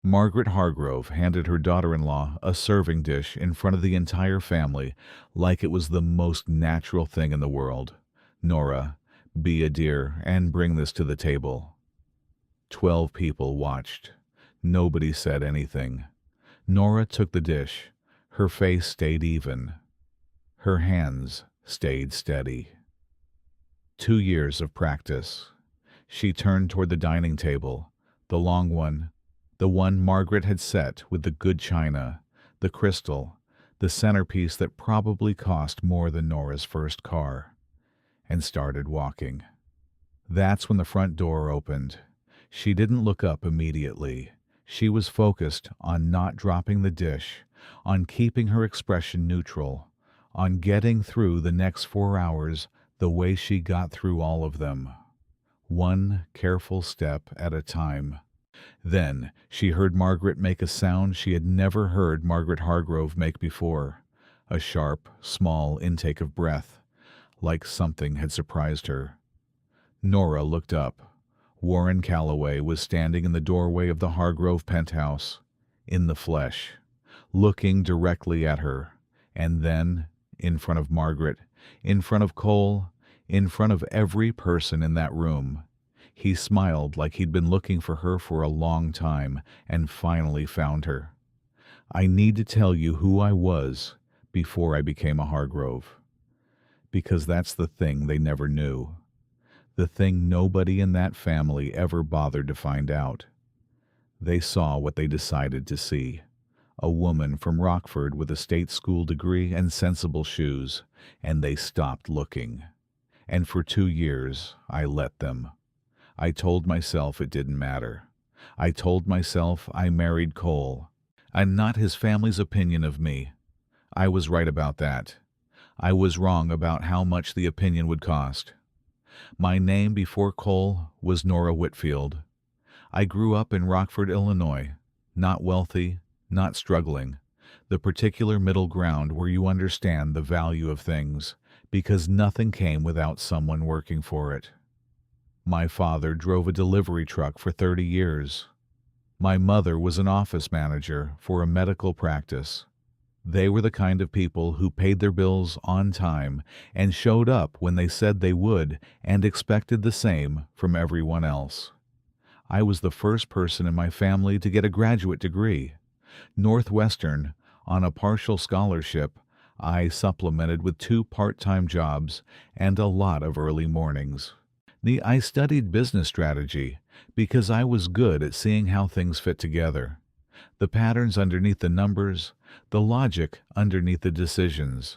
Margaret Hargrove handed her daughter-in-law a serving dish in front of the entire family like it was the most natural thing in the world. "Nora, be a dear and bring this to the table." 12 people watched. Nobody said anything. Nora took the dish. Her face stayed even. Her hands stayed steady. 2 years of practice. She turned toward the dining table, the long one, the one Margaret had set with the good china, the crystal, the centerpiece that probably cost more than Nora's first car, and started walking. That's when the front door opened. She didn't look up immediately. She was focused on not dropping the dish, on keeping her expression neutral, on getting through the next 4 hours the way she got through all of them, one careful step at a time. Then she heard Margaret make a sound she had never heard Margaret Hargrove make before, a sharp, small intake of breath, like something had surprised her. Nora looked up. Warren Calloway was standing in the doorway of the Hargrove penthouse, in the flesh, looking directly at her, and then, in front of Margaret, in front of Cole, in front of every person in that room. He smiled like he'd been looking for her for a long time and finally found her. "I need to tell you who I was before I became a Hargrove." Because that's the thing they never knew. The thing nobody in that family ever bothered to find out. They saw what they decided to see. A woman from Rockford with a state school degree and sensible shoes, and they stopped looking. And for 2 years, I let them. I told myself it didn't matter. I told myself I married Cole, and not his family's opinion of me. I was right about that. I was wrong about how much the opinion would cost. My name before Cole was Nora Whitfield. I grew up in Rockford, Illinois, not wealthy, not struggling, the particular middle ground where you understand the value of things, because nothing came without someone working for it. My father drove a delivery truck for 30 years. My mother was an office manager for a medical practice. They were the kind of people who paid their bills on time and showed up when they said they would and expected the same from everyone else. I was the first person in my family to get a graduate degree. Northwestern, on a partial scholarship, I supplemented with 2 part-time jobs and a lot of early mornings. I studied business strategy because I was good at seeing how things fit together. The patterns underneath the numbers, the logic underneath the decisions.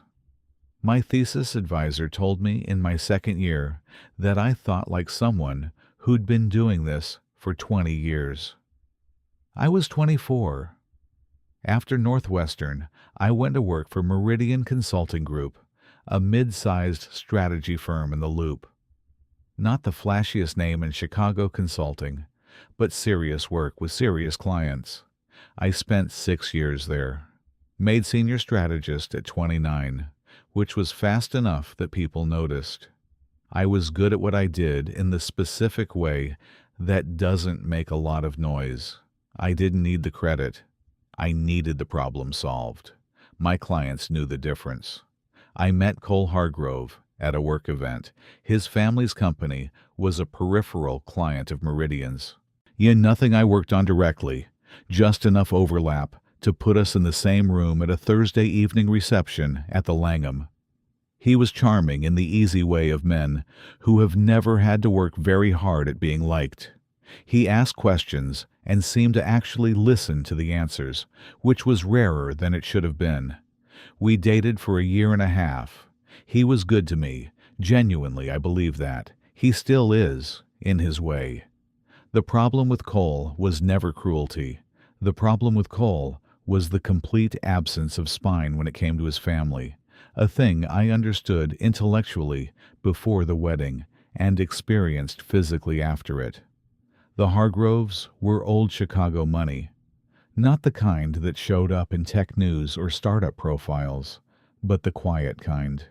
My thesis advisor told me in my second year that I thought like someone who'd been doing this for 20 years. I was 24. After Northwestern, I went to work for Meridian Consulting Group, a mid-sized strategy firm in the Loop. Not the flashiest name in Chicago consulting, but serious work with serious clients. I spent 6 years there. Made senior strategist at 29, which was fast enough that people noticed. I was good at what I did in the specific way that doesn't make a lot of noise. I didn't need the credit. I needed the problem solved. My clients knew the difference. I met Cole Hargrove at a work event. His family's company was a peripheral client of Meridian's. Nothing I worked on directly, just enough overlap to put us in the same room at a Thursday evening reception at the Langham. He was charming in the easy way of men who have never had to work very hard at being liked. He asked questions and seemed to actually listen to the answers, which was rarer than it should have been. We dated for a year and a half. He was good to me. Genuinely, I believe that. He still is, in his way. The problem with Cole was never cruelty. The problem with Cole was the complete absence of spine when it came to his family, a thing I understood intellectually before the wedding and experienced physically after it. The Hargroves were old Chicago money, not the kind that showed up in tech news or startup profiles, but the quiet kind.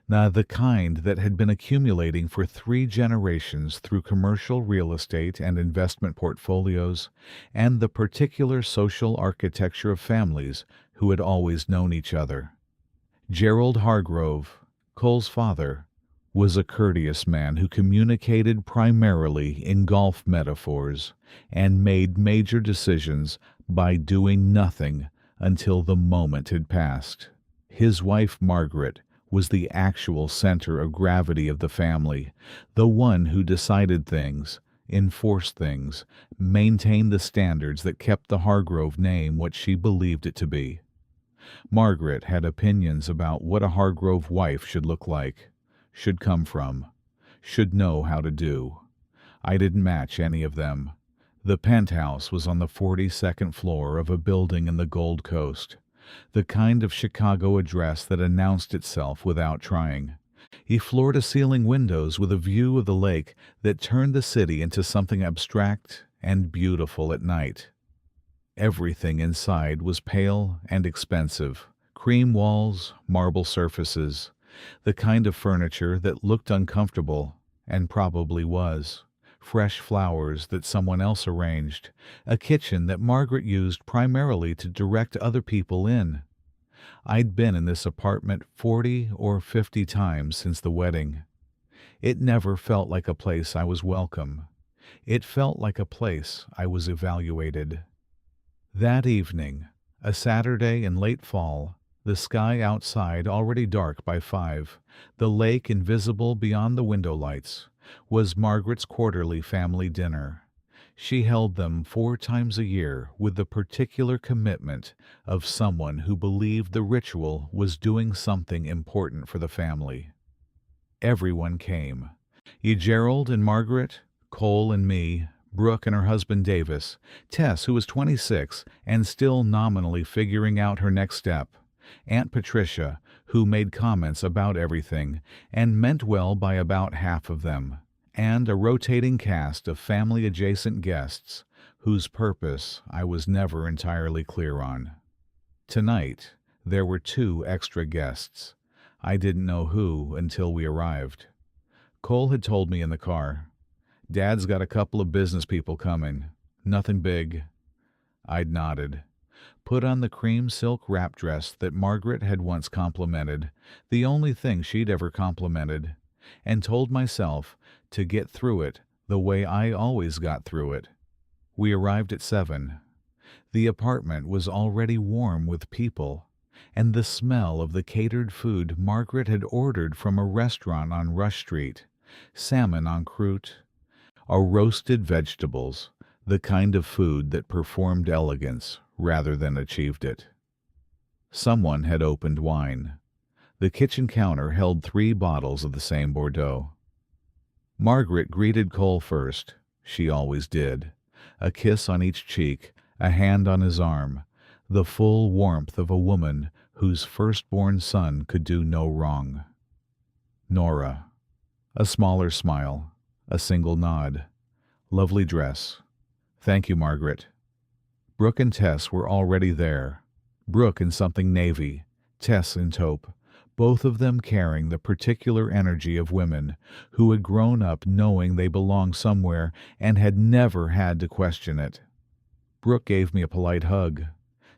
Now, the kind that had been accumulating for 3 generations through commercial real estate and investment portfolios, and the particular social architecture of families who had always known each other. Gerald Hargrove, Cole's father, was a courteous man who communicated primarily in golf metaphors and made major decisions by doing nothing until the moment had passed. His wife, Margaret, was the actual center of gravity of the family, the one who decided things, enforced things, maintained the standards that kept the Hargrove name what she believed it to be. Margaret had opinions about what a Hargrove wife should look like, should come from, should know how to do. I didn't match any of them. The penthouse was on the 42nd floor of a building in the Gold Coast, the kind of Chicago address that announced itself without trying. Floor-to-ceiling windows with a view of the lake that turned the city into something abstract and beautiful at night. Everything inside was pale and expensive. Cream walls, marble surfaces, the kind of furniture that looked uncomfortable, and probably was. Fresh flowers that someone else arranged, a kitchen that Margaret used primarily to direct other people in. I'd been in this apartment 40 or 50 times since the wedding. It never felt like a place I was welcome. It felt like a place I was evaluated. That evening, a Saturday in late fall, the sky outside already dark by 5, the lake invisible beyond the window lights, was Margaret's quarterly family dinner. She held them 4 times a year with the particular commitment of someone who believed the ritual was doing something important for the family. Everyone came. Gerald and Margaret, Cole and me, Brooke and her husband Davis, Tess, who was 26 and still nominally figuring out her next step, Aunt Patricia, who made comments about everything and meant well by about half of them, and a rotating cast of family-adjacent guests whose purpose I was never entirely clear on. Tonight, there were 2 extra guests. I didn't know who until we arrived. Cole had told me in the car, "Dad's got a couple of business people coming. Nothing big." I'd nodded, put on the cream silk wrap dress that Margaret had once complimented, the only thing she'd ever complimented, and told myself to get through it the way I always got through it. We arrived at 7. The apartment was already warm with people, and the smell of the catered food Margaret had ordered from a restaurant on Rush Street, salmon en croûte, or roasted vegetables, the kind of food that performed elegance rather than achieved it. Someone had opened wine. The kitchen counter held 3 bottles of the same Bordeaux. Margaret greeted Cole first. She always did. A kiss on each cheek, a hand on his arm, the full warmth of a woman whose firstborn son could do no wrong. Nora. A smaller smile, a single nod. Lovely dress. Thank you, Margaret. Brooke and Tess were already there. Brooke in something navy, Tess in taupe, both of them carrying the particular energy of women who had grown up knowing they belonged somewhere and had never had to question it. Brooke gave me a polite hug.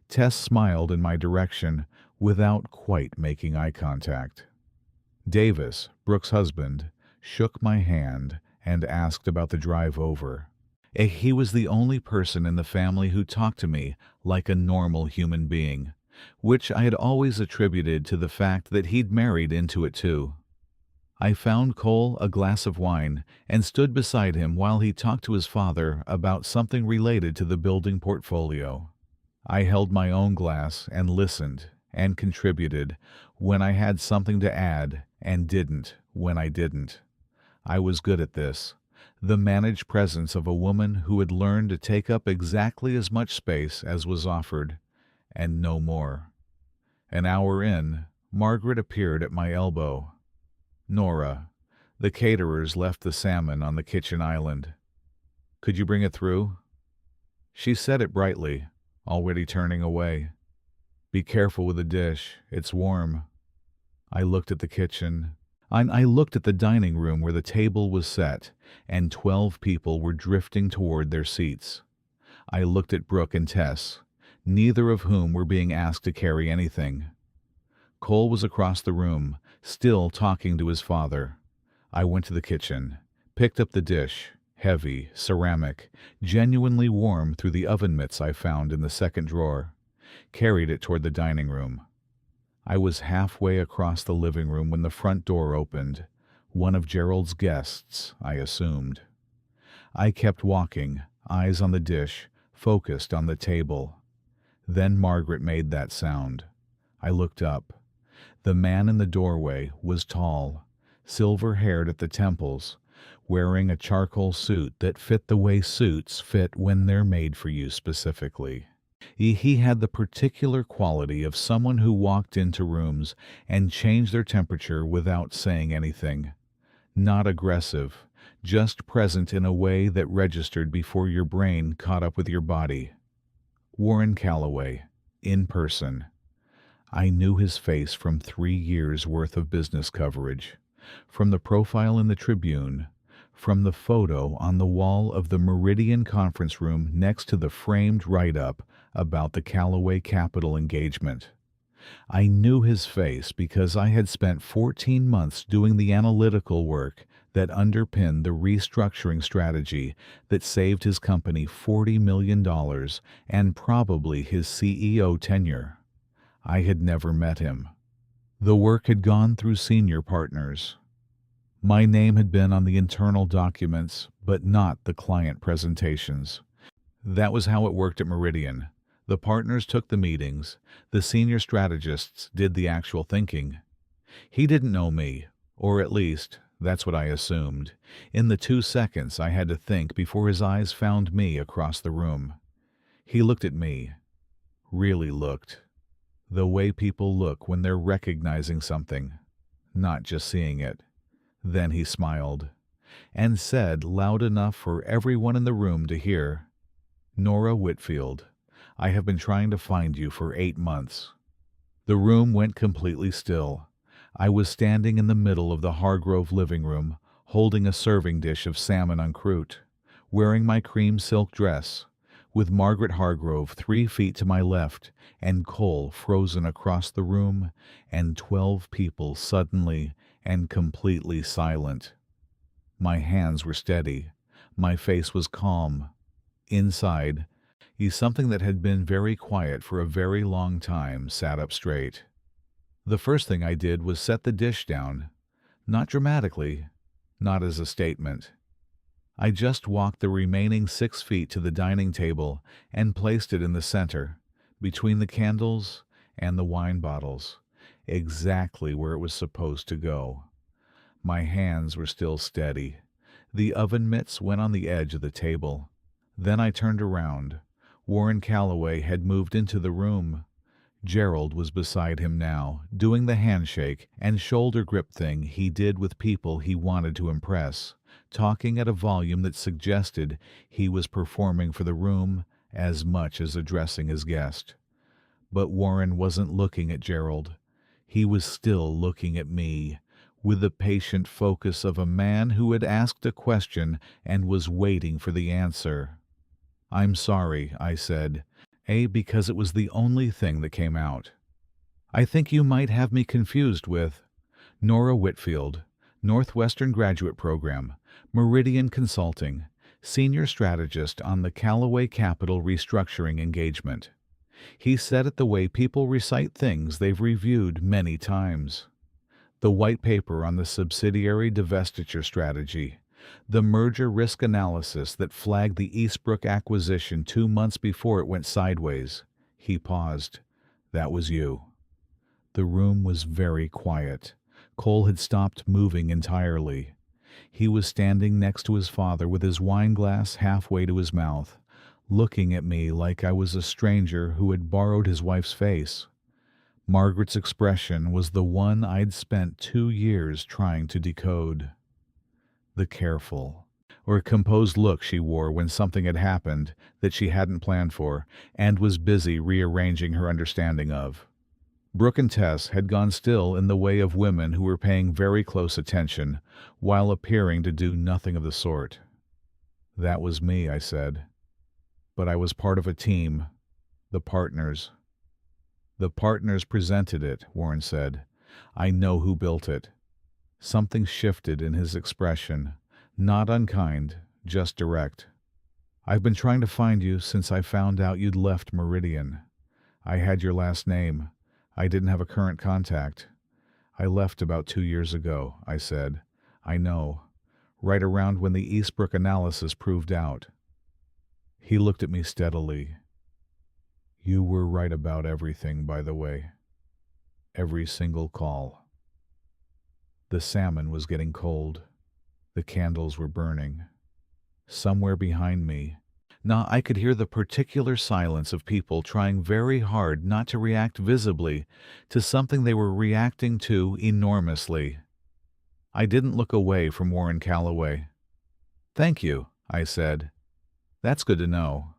Tess smiled in my direction without quite making eye contact. Davis, Brooke's husband, shook my hand and asked about the drive over. He was the only person in the family who talked to me like a normal human being, which I had always attributed to the fact that he'd married into it too. I found Cole a glass of wine and stood beside him while he talked to his father about something related to the building portfolio. I held my own glass and listened and contributed when I had something to add and didn't when I didn't. I was good at this, the managed presence of a woman who had learned to take up exactly as much space as was offered, and no more. An hour in, Margaret appeared at my elbow. "Nora, the caterers left the salmon on the kitchen island. Could you bring it through?" She said it brightly, already turning away. "Be careful with the dish, it's warm." I looked at the kitchen. I looked at the dining room where the table was set, and 12 people were drifting toward their seats. I looked at Brooke and Tess, neither of whom were being asked to carry anything. Cole was across the room, still talking to his father. I went to the kitchen, picked up the dish, heavy, ceramic, genuinely warm through the oven mitts I found in the second drawer, carried it toward the dining room. I was halfway across the living room when the front door opened. One of Gerald's guests, I assumed. I kept walking, eyes on the dish, focused on the table. Then Margaret made that sound. I looked up. The man in the doorway was tall, silver-haired at the temples, wearing a charcoal suit that fit the way suits fit when they're made for you specifically. He had the particular quality of someone who walked into rooms and changed their temperature without saying anything. Not aggressive, just present in a way that registered before your brain caught up with your body. Warren Calloway, in person. I knew his face from 3 years' worth of business coverage, from the profile in the Tribune, from the photo on the wall of the Meridian conference room next to the framed write-up about the Callaway Capital engagement. I knew his face because I had spent 14 months doing the analytical work that underpinned the restructuring strategy that saved his company $40 million and probably his CEO tenure. I had never met him. The work had gone through senior partners. My name had been on the internal documents, but not the client presentations. That was how it worked at Meridian. The partners took the meetings. The senior strategists did the actual thinking. He didn't know me, or at least, that's what I assumed, in the 2 seconds I had to think before his eyes found me across the room. He looked at me. Really looked. The way people look when they're recognizing something, not just seeing it. Then he smiled, and said loud enough for everyone in the room to hear, "Nora Whitfield, I have been trying to find you for 8 months." The room went completely still. I was standing in the middle of the Hargrove living room, holding a serving dish of salmon en croûte, wearing my cream silk dress, with Margaret Hargrove 3 feet to my left, and Cole frozen across the room, and 12 people suddenly and completely silent. My hands were steady. My face was calm. Inside, something that had been very quiet for a very long time sat up straight. The first thing I did was set the dish down, not dramatically, not as a statement. I just walked the remaining 6 feet to the dining table and placed it in the center, between the candles and the wine bottles, exactly where it was supposed to go. My hands were still steady. The oven mitts went on the edge of the table. Then I turned around. Warren Calloway had moved into the room. Gerald was beside him now, doing the handshake and shoulder grip thing he did with people he wanted to impress, talking at a volume that suggested he was performing for the room as much as addressing his guest. But Warren wasn't looking at Gerald. He was still looking at me, with the patient focus of a man who had asked a question and was waiting for the answer. "I'm sorry," I said, because it was the only thing that came out. "I think you might have me confused with Nora Whitfield, Northwestern Graduate Program, Meridian Consulting, Senior Strategist on the Callaway Capital Restructuring Engagement." He said it the way people recite things they've reviewed many times. The white paper on the subsidiary divestiture strategy, the merger risk analysis that flagged the Eastbrook acquisition 2 months before it went sideways. He paused. "That was you." The room was very quiet. Cole had stopped moving entirely. He was standing next to his father with his wine glass halfway to his mouth, looking at me like I was a stranger who had borrowed his wife's face. Margaret's expression was the one I'd spent 2 years trying to decode. The careful, or composed look she wore when something had happened that she hadn't planned for and was busy rearranging her understanding of. Brooke and Tess had gone still in the way of women who were paying very close attention while appearing to do nothing of the sort. That was me, I said. But I was part of a team, the partners. The partners presented it, Warren said. I know who built it. Something shifted in his expression, not unkind, just direct. I've been trying to find you since I found out you'd left Meridian. I had your last name. I didn't have a current contact. I left about 2 years ago, I said. I know. Right around when the Eastbrook analysis proved out. He looked at me steadily. You were right about everything, by the way. Every single call. The salmon was getting cold. The candles were burning. Somewhere behind me, now I could hear the particular silence of people trying very hard not to react visibly to something they were reacting to enormously. I didn't look away from Warren Calloway. Thank you, I said. That's good to know.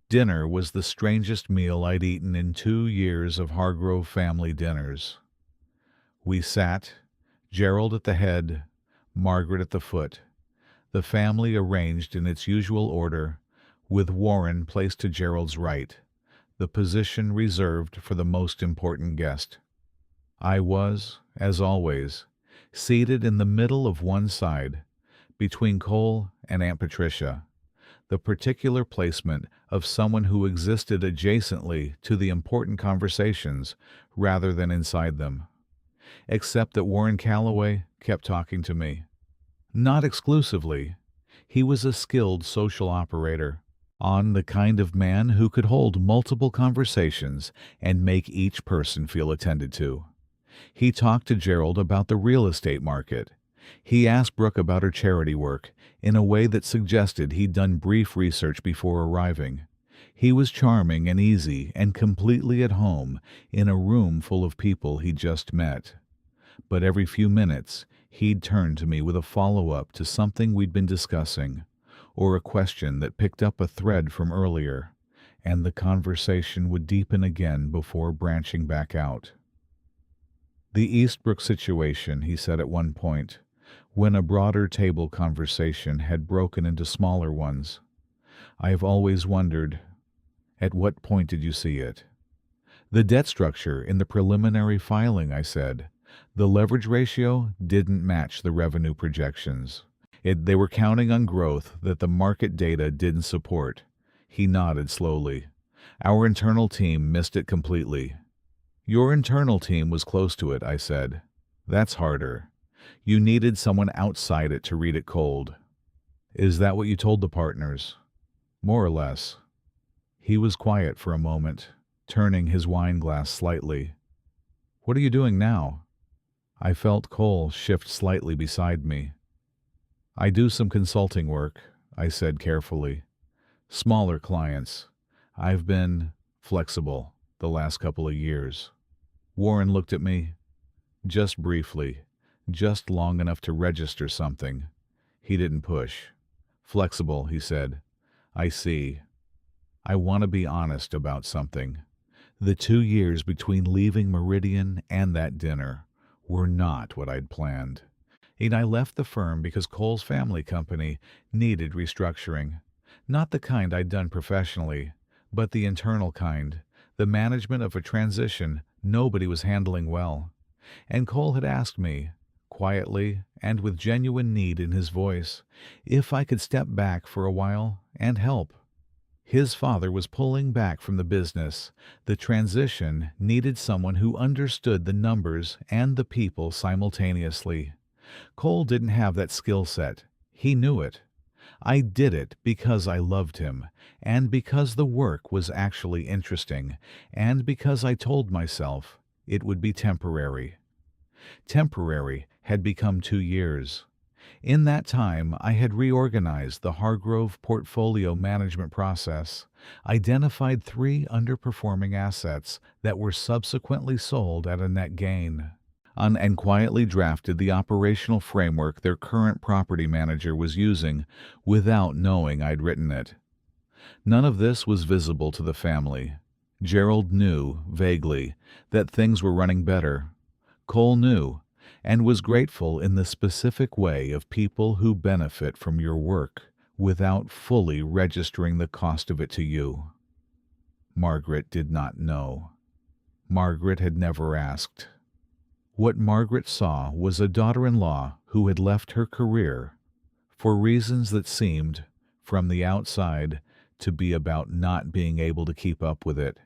Dinner was the strangest meal I'd eaten in 2 years of Hargrove family dinners. We sat, Gerald at the head, Margaret at the foot, the family arranged in its usual order, with Warren placed to Gerald's right, the position reserved for the most important guest. I was, as always, seated in the middle of one side, between Cole and Aunt Patricia, the particular placement of someone who existed adjacently to the important conversations rather than inside them, except that Warren Calloway kept talking to me. Not exclusively. He was a skilled social operator, the kind of man who could hold multiple conversations and make each person feel attended to. He talked to Gerald about the real estate market. He asked Brooke about her charity work in a way that suggested he'd done brief research before arriving. He was charming and easy and completely at home in a room full of people he'd just met. But every few minutes, he'd turn to me with a follow-up to something we'd been discussing, or a question that picked up a thread from earlier, and the conversation would deepen again before branching back out. The Eastbrook situation, he said at one point, when a broader table conversation had broken into smaller ones. I have always wondered, at what point did you see it? The debt structure in the preliminary filing, I said. The leverage ratio didn't match the revenue projections. They were counting on growth that the market data didn't support. He nodded slowly. Our internal team missed it completely. Your internal team was close to it, I said. That's harder. You needed someone outside it to read it cold. Is that what you told the partners? More or less. He was quiet for a moment, turning his wine glass slightly. What are you doing now? I felt Cole shift slightly beside me. I do some consulting work, I said carefully. Smaller clients. I've been flexible the last couple of years. Warren looked at me. Just briefly. Just long enough to register something. He didn't push. Flexible, he said. I see. I want to be honest about something. The 2 years between leaving Meridian and that dinner were not what I'd planned. And I left the firm because Cole's family company needed restructuring. Not the kind I'd done professionally, but the internal kind, the management of a transition nobody was handling well. And Cole had asked me, quietly and with genuine need in his voice, if I could step back for a while and help. His father was pulling back from the business. The transition needed someone who understood the numbers and the people simultaneously. Cole didn't have that skill set. He knew it. I did it because I loved him, and because the work was actually interesting, and because I told myself it would be temporary. Temporary had become 2 years. In that time, I had reorganized the Hargrove portfolio management process, identified 3 underperforming assets that were subsequently sold at a net gain, and quietly drafted the operational framework their current property manager was using without knowing I'd written it. None of this was visible to the family. Gerald knew, vaguely, that things were running better. Cole knew, and was grateful in the specific way of people who benefit from your work without fully registering the cost of it to you. Margaret did not know. Margaret had never asked. What Margaret saw was a daughter-in-law who had left her career for reasons that seemed, from the outside, to be about not being able to keep up with it,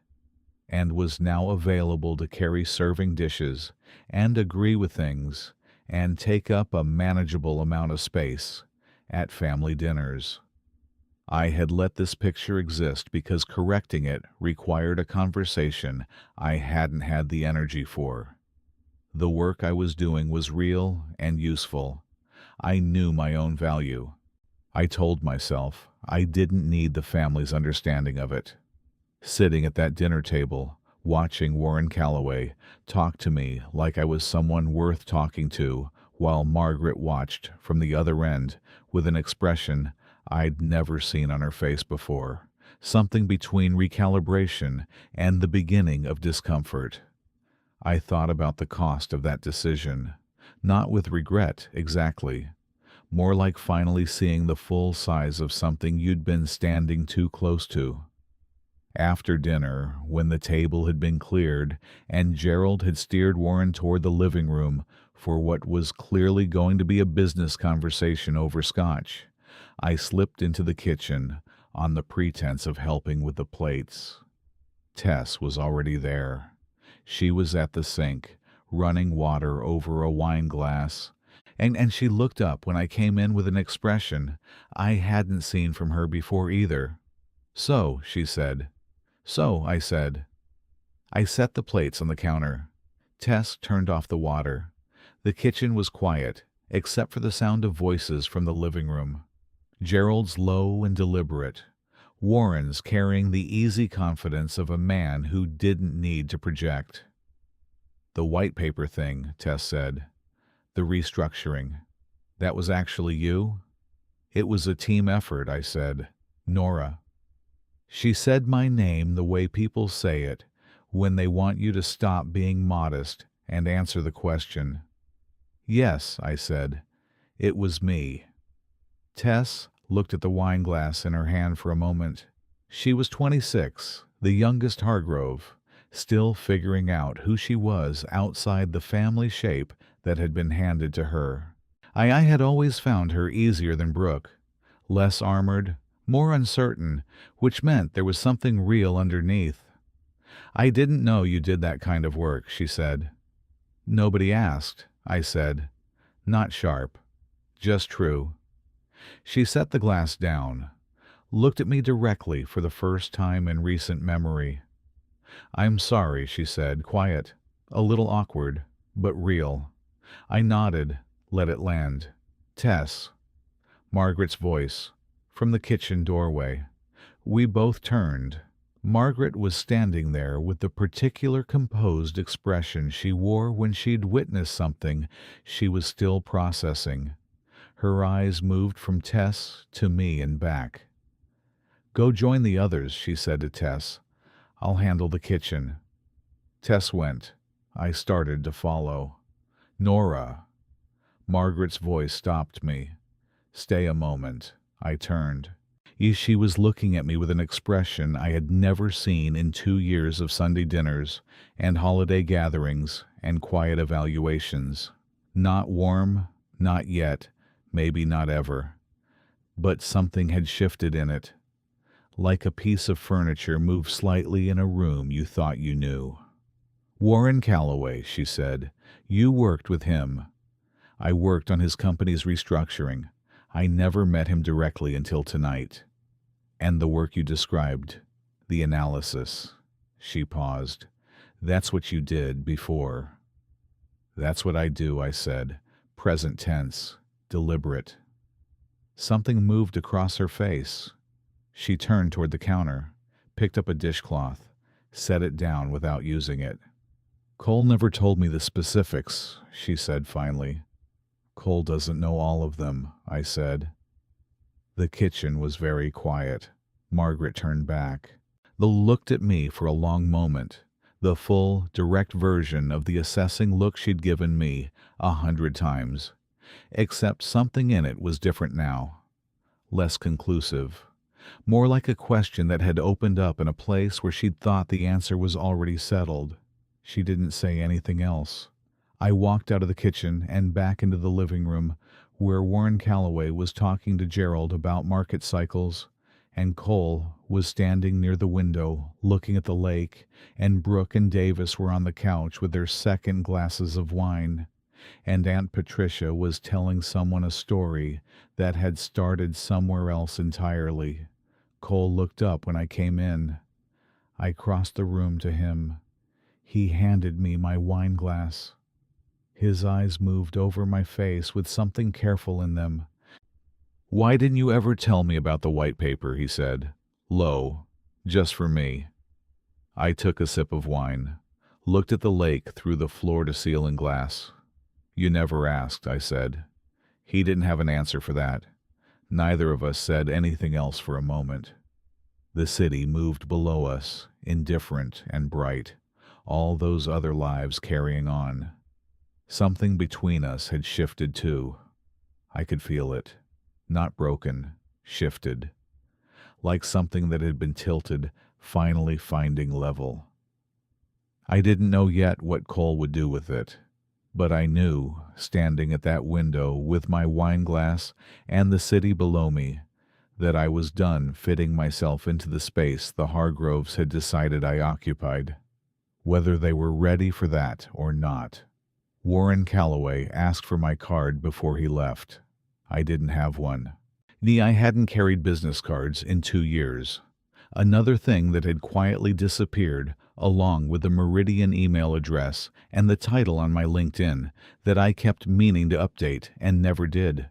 and was now available to carry serving dishes and agree with things and take up a manageable amount of space at family dinners. I had let this picture exist because correcting it required a conversation I hadn't had the energy for. The work I was doing was real and useful. I knew my own value. I told myself I didn't need the family's understanding of it. Sitting at that dinner table, watching Warren Calloway talk to me like I was someone worth talking to, while Margaret watched from the other end with an expression I'd never seen on her face before, something between recalibration and the beginning of discomfort. I thought about the cost of that decision, not with regret exactly, more like finally seeing the full size of something you'd been standing too close to. After dinner, when the table had been cleared and Gerald had steered Warren toward the living room for what was clearly going to be a business conversation over scotch, I slipped into the kitchen on the pretense of helping with the plates. Tess was already there. She was at the sink, running water over a wine glass, and she looked up when I came in with an expression I hadn't seen from her before either. "So," she said. "So," I said. I set the plates on the counter. Tess turned off the water. The kitchen was quiet, except for the sound of voices from the living room. Gerald's low and deliberate. Warren's carrying the easy confidence of a man who didn't need to project. "The white paper thing," Tess said. "The restructuring. That was actually you?" "It was a team effort," I said. "Nora." She said my name the way people say it when they want you to stop being modest and answer the question. "Yes," I said. "It was me." Tess looked at the wine glass in her hand for a moment. She was 26, the youngest Hargrove, still figuring out who she was outside the family shape that had been handed to her. I had always found her easier than Brooke, less armored, more uncertain, which meant there was something real underneath. "I didn't know you did that kind of work," she said. "Nobody asked," I said. Not sharp, just true. She set the glass down, looked at me directly for the first time in recent memory. "I'm sorry," she said, quiet, a little awkward, but real. I nodded, let it land. "Tess." Margaret's voice, from the kitchen doorway. We both turned. Margaret was standing there with the particular composed expression she wore when she'd witnessed something she was still processing. Her eyes moved from Tess to me and back. "Go join the others," she said to Tess. "I'll handle the kitchen." Tess went. I started to follow. "Nora." Margaret's voice stopped me. "Stay a moment." I turned. She was looking at me with an expression I had never seen in 2 years of Sunday dinners and holiday gatherings and quiet evaluations. Not warm, not yet, maybe not ever. But something had shifted in it, like a piece of furniture moved slightly in a room you thought you knew. "Warren Calloway," she said. "You worked with him." I worked on his company's restructuring. I never met him directly until tonight. "And the work you described, the analysis." She paused. "That's what you did before." "That's what I do," I said, present tense, deliberate. Something moved across her face. She turned toward the counter, picked up a dishcloth, set it down without using it. "Cole never told me the specifics," she said finally. "Cole doesn't know all of them," I said. The kitchen was very quiet. Margaret turned back. They looked at me for a long moment, the full, direct version of the assessing look she'd given me 100 times, except something in it was different now, less conclusive, more like a question that had opened up in a place where she'd thought the answer was already settled. She didn't say anything else. I walked out of the kitchen and back into the living room, where Warren Calloway was talking to Gerald about market cycles, and Cole was standing near the window looking at the lake, and Brooke and Davis were on the couch with their second glasses of wine, and Aunt Patricia was telling someone a story that had started somewhere else entirely. Cole looked up when I came in. I crossed the room to him. He handed me my wine glass. His eyes moved over my face with something careful in them. "Why didn't you ever tell me about the white paper?" he said, low, "just for me." I took a sip of wine, looked at the lake through the floor-to-ceiling glass. "You never asked," I said. He didn't have an answer for that. Neither of us said anything else for a moment. The city moved below us, indifferent and bright, all those other lives carrying on. Something between us had shifted too. I could feel it. Not broken, shifted. Like something that had been tilted, finally finding level. I didn't know yet what Cole would do with it, but I knew, standing at that window with my wine glass and the city below me, that I was done fitting myself into the space the Hargroves had decided I occupied. Whether they were ready for that or not. Warren Calloway asked for my card before he left. I didn't have one. I hadn't carried business cards in 2 years. Another thing that had quietly disappeared, along with the Meridian email address and the title on my LinkedIn that I kept meaning to update and never did.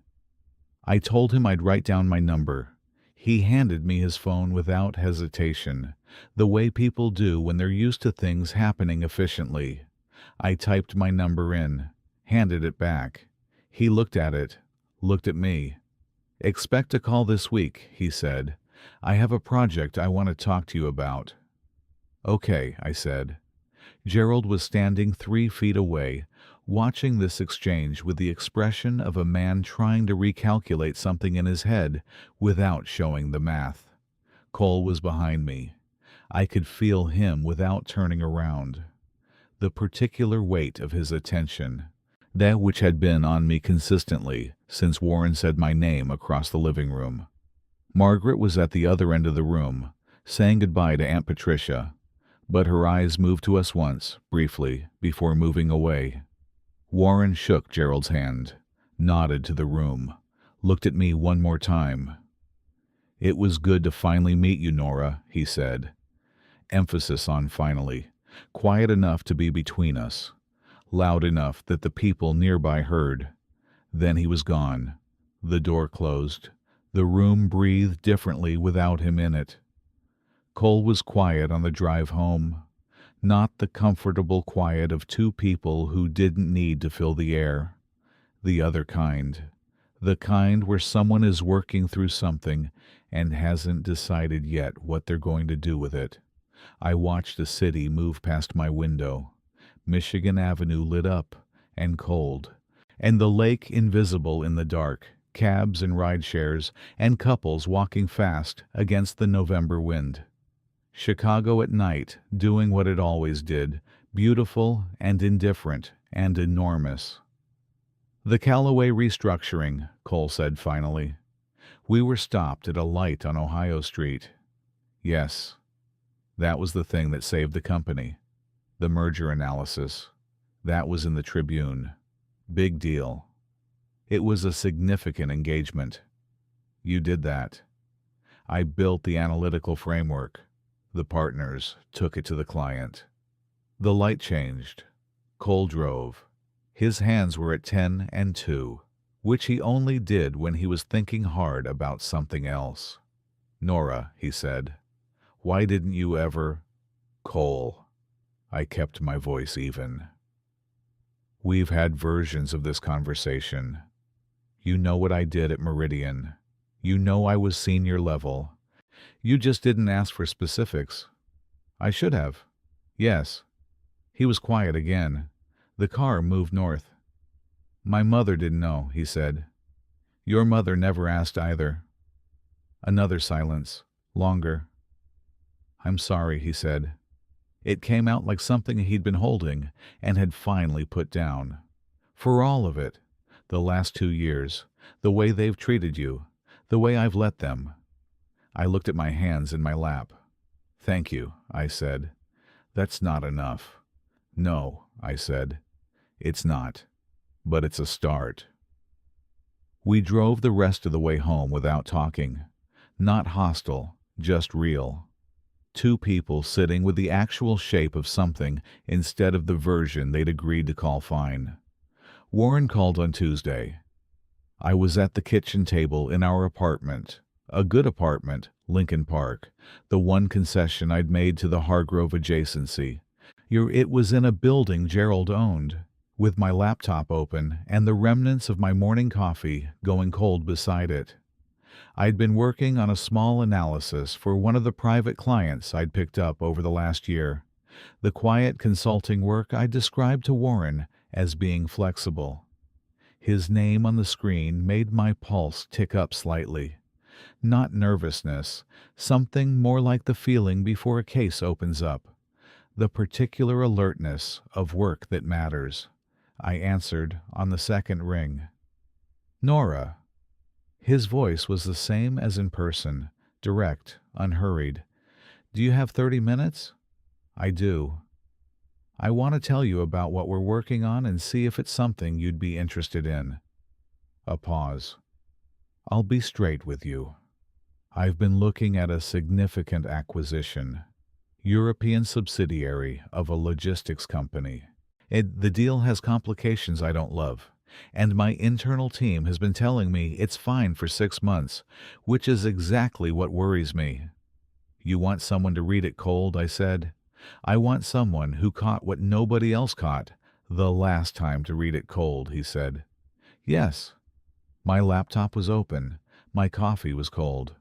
I told him I'd write down my number. He handed me his phone without hesitation, the way people do when they're used to things happening efficiently. I typed my number in, handed it back. He looked at it, looked at me. "Expect a call this week," he said. "I have a project I want to talk to you about." "Okay," I said. Gerald was standing 3 feet away, watching this exchange with the expression of a man trying to recalculate something in his head without showing the math. Cole was behind me. I could feel him without turning around. The particular weight of his attention, that which had been on me consistently since Warren said my name across the living room. Margaret was at the other end of the room, saying goodbye to Aunt Patricia, but her eyes moved to us once, briefly, before moving away. Warren shook Gerald's hand, nodded to the room, looked at me one more time. "It was good to finally meet you, Nora," he said. Emphasis on finally. Quiet enough to be between us, loud enough that the people nearby heard. Then he was gone. The door closed. The room breathed differently without him in it. Cole was quiet on the drive home, not the comfortable quiet of 2 people who didn't need to fill the air. The other kind. The kind where someone is working through something and hasn't decided yet what they're going to do with it. I watched the city move past my window, Michigan Avenue lit up and cold, and the lake invisible in the dark, cabs and ride-shares, and couples walking fast against the November wind. Chicago at night, doing what it always did, beautiful and indifferent and enormous. "The Calloway restructuring," Cole said finally. We were stopped at a light on Ohio Street. Yes. That was the thing that saved the company. The merger analysis. That was in the Tribune. Big deal. It was a significant engagement. You did that. I built the analytical framework. The partners took it to the client. The light changed. Cole drove. His hands were at 10 and 2, which he only did when he was thinking hard about something else. "Nora," he said. "Why didn't you ever—" "Cole." I kept my voice even. "We've had versions of this conversation. You know what I did at Meridian. You know I was senior level. You just didn't ask for specifics. I should have. Yes. He was quiet again. The car moved north. My mother didn't know, he said. Your mother never asked either. Another silence. Longer. I'm sorry, he said. It came out like something he'd been holding and had finally put down. For all of it. The last 2 years. The way they've treated you. The way I've let them. I looked at my hands in my lap. Thank you, I said. That's not enough. No, I said. It's not. But it's a start. We drove the rest of the way home without talking. Not hostile, just real. Two people sitting with the actual shape of something instead of the version they'd agreed to call fine. Warren called on Tuesday. I was at the kitchen table in our apartment, a good apartment, Lincoln Park, the one concession I'd made to the Hargrove adjacency. It was in a building Gerald owned, with my laptop open and the remnants of my morning coffee going cold beside it. I'd been working on a small analysis for one of the private clients I'd picked up over the last year, the quiet consulting work I described to Warren as being flexible. His name on the screen made my pulse tick up slightly. Not nervousness, something more like the feeling before a case opens up. The particular alertness of work that matters. I answered on the second ring. Nora. His voice was the same as in person, direct, unhurried. Do you have 30 minutes? I do. I want to tell you about what we're working on and see if it's something you'd be interested in. A pause. I'll be straight with you. I've been looking at a significant acquisition. European subsidiary of a logistics company. The deal has complications I don't love, and my internal team has been telling me it's fine for 6 months, which is exactly what worries me. You want someone to read it cold, I said. I want someone who caught what nobody else caught the last time to read it cold, he said. Yes. My laptop was open. My coffee was cold.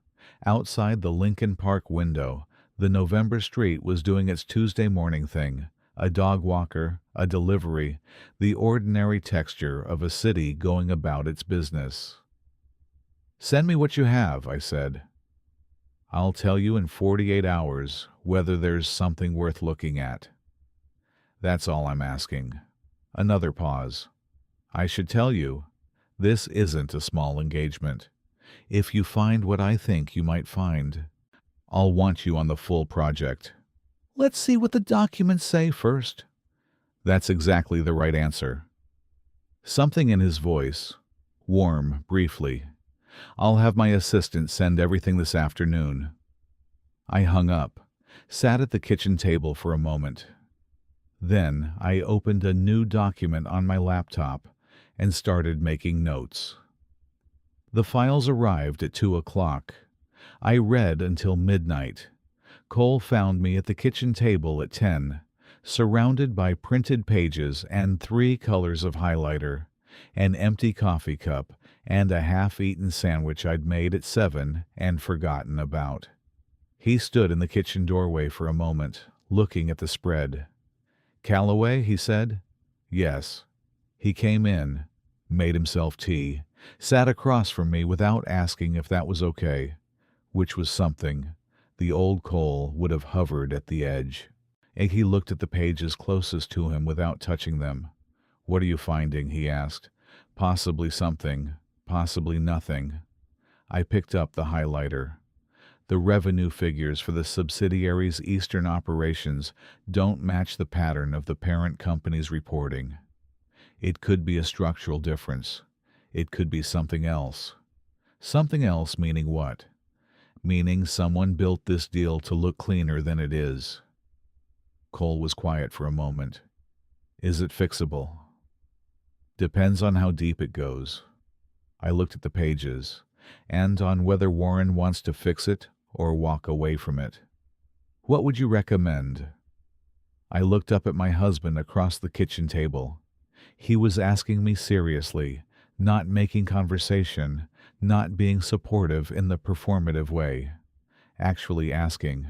Outside the Lincoln Park window, the November street was doing its Tuesday morning thing. A dog walker, a delivery, the ordinary texture of a city going about its business. Send me what you have, I said. I'll tell you in 48 hours whether there's something worth looking at. That's all I'm asking. Another pause. I should tell you, this isn't a small engagement. If you find what I think you might find, I'll want you on the full project. Let's see what the documents say first. That's exactly the right answer. Something in his voice, warm, briefly. I'll have my assistant send everything this afternoon. I hung up, sat at the kitchen table for a moment. Then I opened a new document on my laptop and started making notes. The files arrived at 2 o'clock. I read until midnight. Cole found me at the kitchen table at 10, surrounded by printed pages and 3 colors of highlighter, an empty coffee cup, and a half-eaten sandwich I'd made at 7 and forgotten about. He stood in the kitchen doorway for a moment, looking at the spread. Calloway, he said. Yes. He came in, made himself tea, sat across from me without asking if that was okay, which was something. The old Cole would have hovered at the edge. And he looked at the pages closest to him without touching them. What are you finding? He asked. Possibly something, possibly nothing. I picked up the highlighter. The revenue figures for the subsidiary's eastern operations don't match the pattern of the parent company's reporting. It could be a structural difference. It could be something else. Something else meaning what? Meaning someone built this deal to look cleaner than it is. Cole was quiet for a moment. Is it fixable? Depends on how deep it goes. I looked at the pages, and on whether Warren wants to fix it or walk away from it. What would you recommend? I looked up at my husband across the kitchen table. He was asking me seriously, not making conversation, not being supportive in the performative way. Actually asking,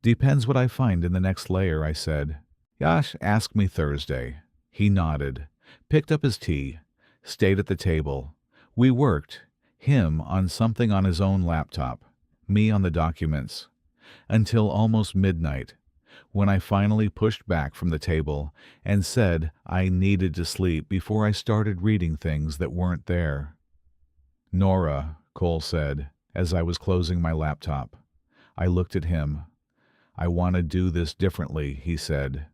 Depends what I find in the next layer, I said. Yash, ask me Thursday. He nodded, picked up his tea, stayed at the table. We worked, him on something on his own laptop, me on the documents, until almost midnight, when I finally pushed back from the table and said I needed to sleep before I started reading things that weren't there. Nora, Cole said, as I was closing my laptop. I looked at him. I want to do this differently, he said.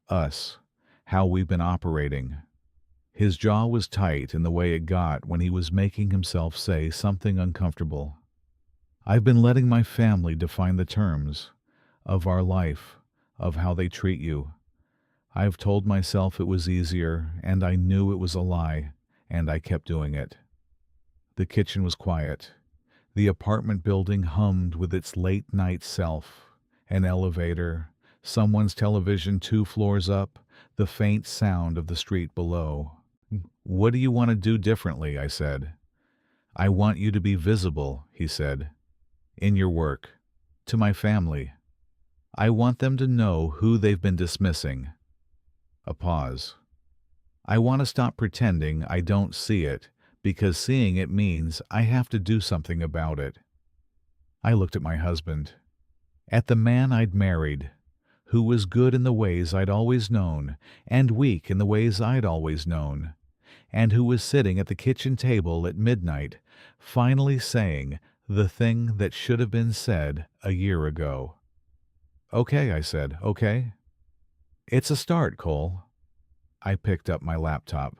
Us. How we've been operating. His jaw was tight in the way it got when he was making himself say something uncomfortable. I've been letting my family define the terms of our life, of how they treat you. I've told myself it was easier, and I knew it was a lie, and I kept doing it. The kitchen was quiet. The apartment building hummed with its late-night self. An elevator, someone's television 2 floors up, the faint sound of the street below. What do you want to do differently? I said. I want you to be visible, he said. In your work. To my family. I want them to know who they've been dismissing. A pause. I want to stop pretending I don't see it, because seeing it means I have to do something about it. I looked at my husband. At the man I'd married, who was good in the ways I'd always known, and weak in the ways I'd always known, and who was sitting at the kitchen table at midnight, finally saying the thing that should have been said a year ago. Okay, I said, okay. It's a start, Cole. I picked up my laptop.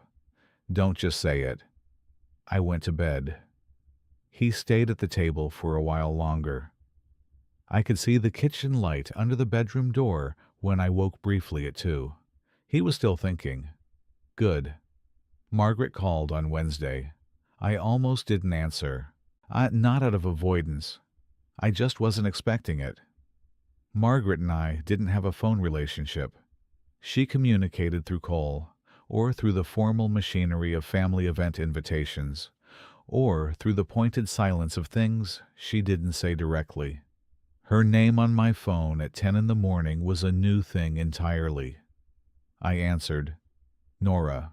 Don't just say it. I went to bed. He stayed at the table for a while longer. I could see the kitchen light under the bedroom door when I woke briefly at 2. He was still thinking. Good. Margaret called on Wednesday. I almost didn't answer. Not out of avoidance. I just wasn't expecting it. Margaret and I didn't have a phone relationship. She communicated through Cole, or through the formal machinery of family event invitations, or through the pointed silence of things she didn't say directly. Her name on my phone at 10 in the morning was a new thing entirely. I answered, Nora.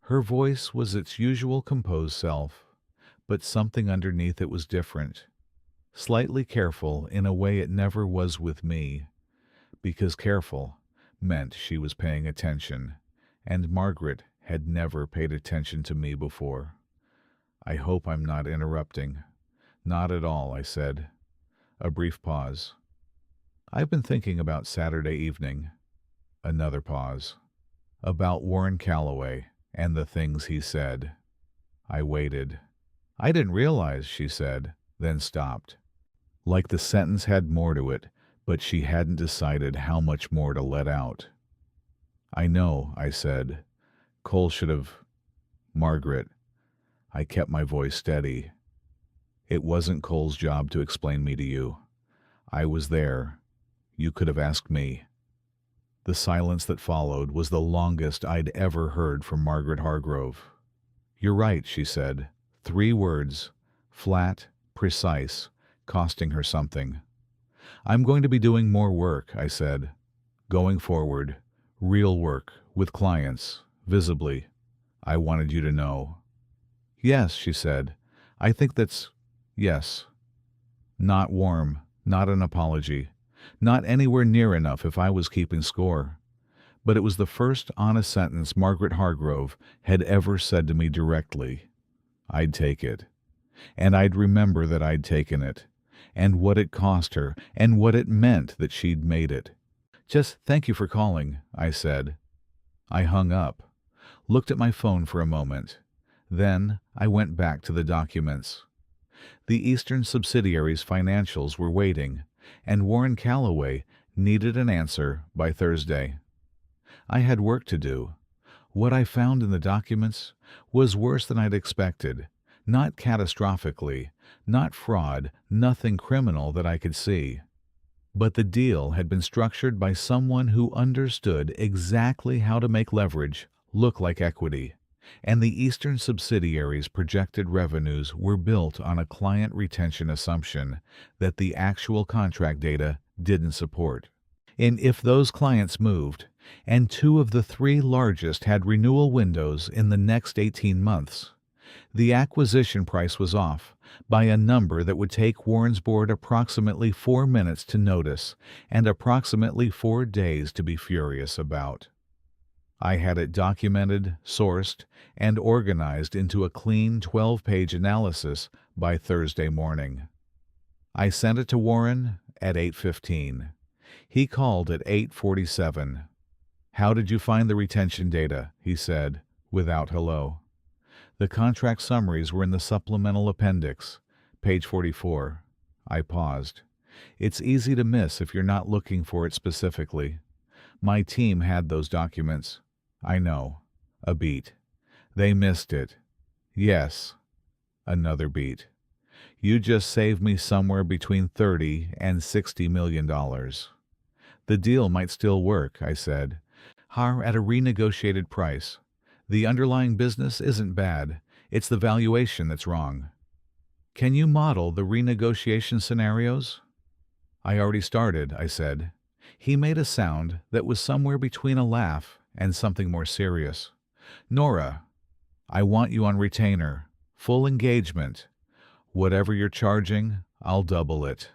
Her voice was its usual composed self, but something underneath it was different, slightly careful in a way it never was with me, because careful meant she was paying attention, and Margaret had never paid attention to me before. I hope I'm not interrupting. Not at all, I said. A brief pause. I've been thinking about Saturday evening. Another pause. About Warren Calloway and the things he said. I waited. I didn't realize, she said, then stopped. Like the sentence had more to it, but she hadn't decided how much more to let out. I know, I said. Cole should have... Margaret. I kept my voice steady. It wasn't Cole's job to explain me to you. I was there. You could have asked me. The silence that followed was the longest I'd ever heard from Margaret Hargrove. You're right, she said. 3 words. Flat, precise, costing her something. I'm going to be doing more work, I said. Going forward. Real work, with clients, visibly. I wanted you to know. Yes, she said. I think that's... Yes. Not warm, not an apology, not anywhere near enough if I was keeping score. But it was the first honest sentence Margaret Hargrove had ever said to me directly. I'd take it. And I'd remember that I'd taken it, and what it cost her, and what it meant that she'd made it. Just thank you for calling, I said. I hung up, looked at my phone for a moment. Then I went back to the documents. The Eastern subsidiary's financials were waiting, and Warren Calloway needed an answer by Thursday. I had work to do. What I found in the documents was worse than I'd expected, not catastrophically, not fraud, nothing criminal that I could see. But the deal had been structured by someone who understood exactly how to make leverage look like equity, and the Eastern subsidiary's projected revenues were built on a client retention assumption that the actual contract data didn't support. And if those clients moved, and 2 of the 3 largest had renewal windows in the next 18 months, the acquisition price was off by a number that would take Warren's board approximately 4 minutes to notice and approximately 4 days to be furious about. I had it documented, sourced, and organized into a clean 12-page analysis by Thursday morning. I sent it to Warren at 8:15. He called at 8:47. "How did you find the retention data?" he said, without hello. "The contract summaries were in the supplemental appendix, page 44. I paused. "It's easy to miss if you're not looking for it specifically. My team had those documents." "I know." A beat. "They missed it." "Yes." Another beat. "You just saved me somewhere between $30 and $60 million. "The deal might still work," I said. At a renegotiated price. The underlying business isn't bad. It's the valuation that's wrong." "Can you model the renegotiation scenarios?" "I already started," I said. He made a sound that was somewhere between a laugh and something more serious. "Nora, I want you on retainer. Full engagement. Whatever you're charging, I'll double it."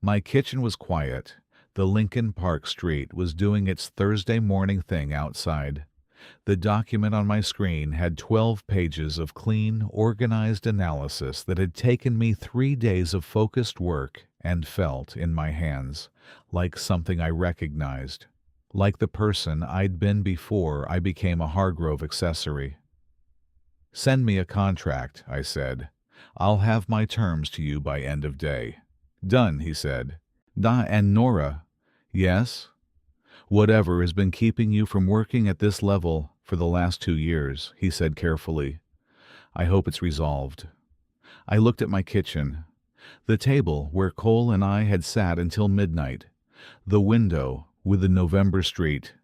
My kitchen was quiet. The Lincoln Park street was doing its Thursday morning thing outside. The document on my screen had 12 pages of clean, organized analysis that had taken me 3 days of focused work and felt in my hands like something I recognized, like the person I'd been before I became a Hargrove accessory. "Send me a contract," I said. "I'll have my terms to you by end of day." "Done," he said. And Nora." "Yes?" "Whatever has been keeping you from working at this level for the last 2 years," he said carefully. "I hope it's resolved." I looked at my kitchen. The table where Cole and I had sat until midnight. The window with the November street.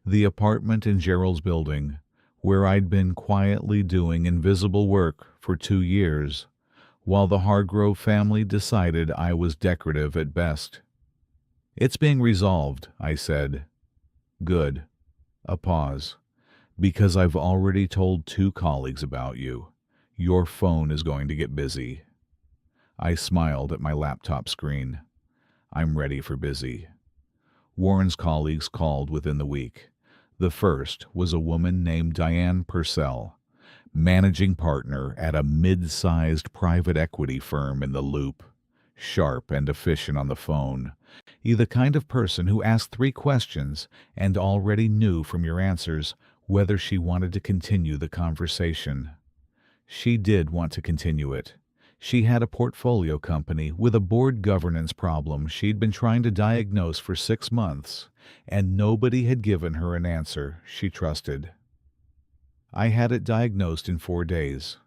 The apartment in Gerald's building, where I'd been quietly doing invisible work for 2 years, while the Hargrove family decided I was decorative at best. "It's being resolved," I said. "Good." A pause. "Because I've already told 2 colleagues about you. Your phone is going to get busy." I smiled at my laptop screen. I'm ready for busy. Warren's colleagues called within the week. The first was a woman named Diane Purcell, managing partner at a mid-sized private equity firm in the Loop. Sharp and efficient on the phone. The kind of person who asked 3 questions and already knew from your answers whether she wanted to continue the conversation. She did want to continue it. She had a portfolio company with a board governance problem she'd been trying to diagnose for 6 months, and nobody had given her an answer she trusted. I had it diagnosed in 4 days.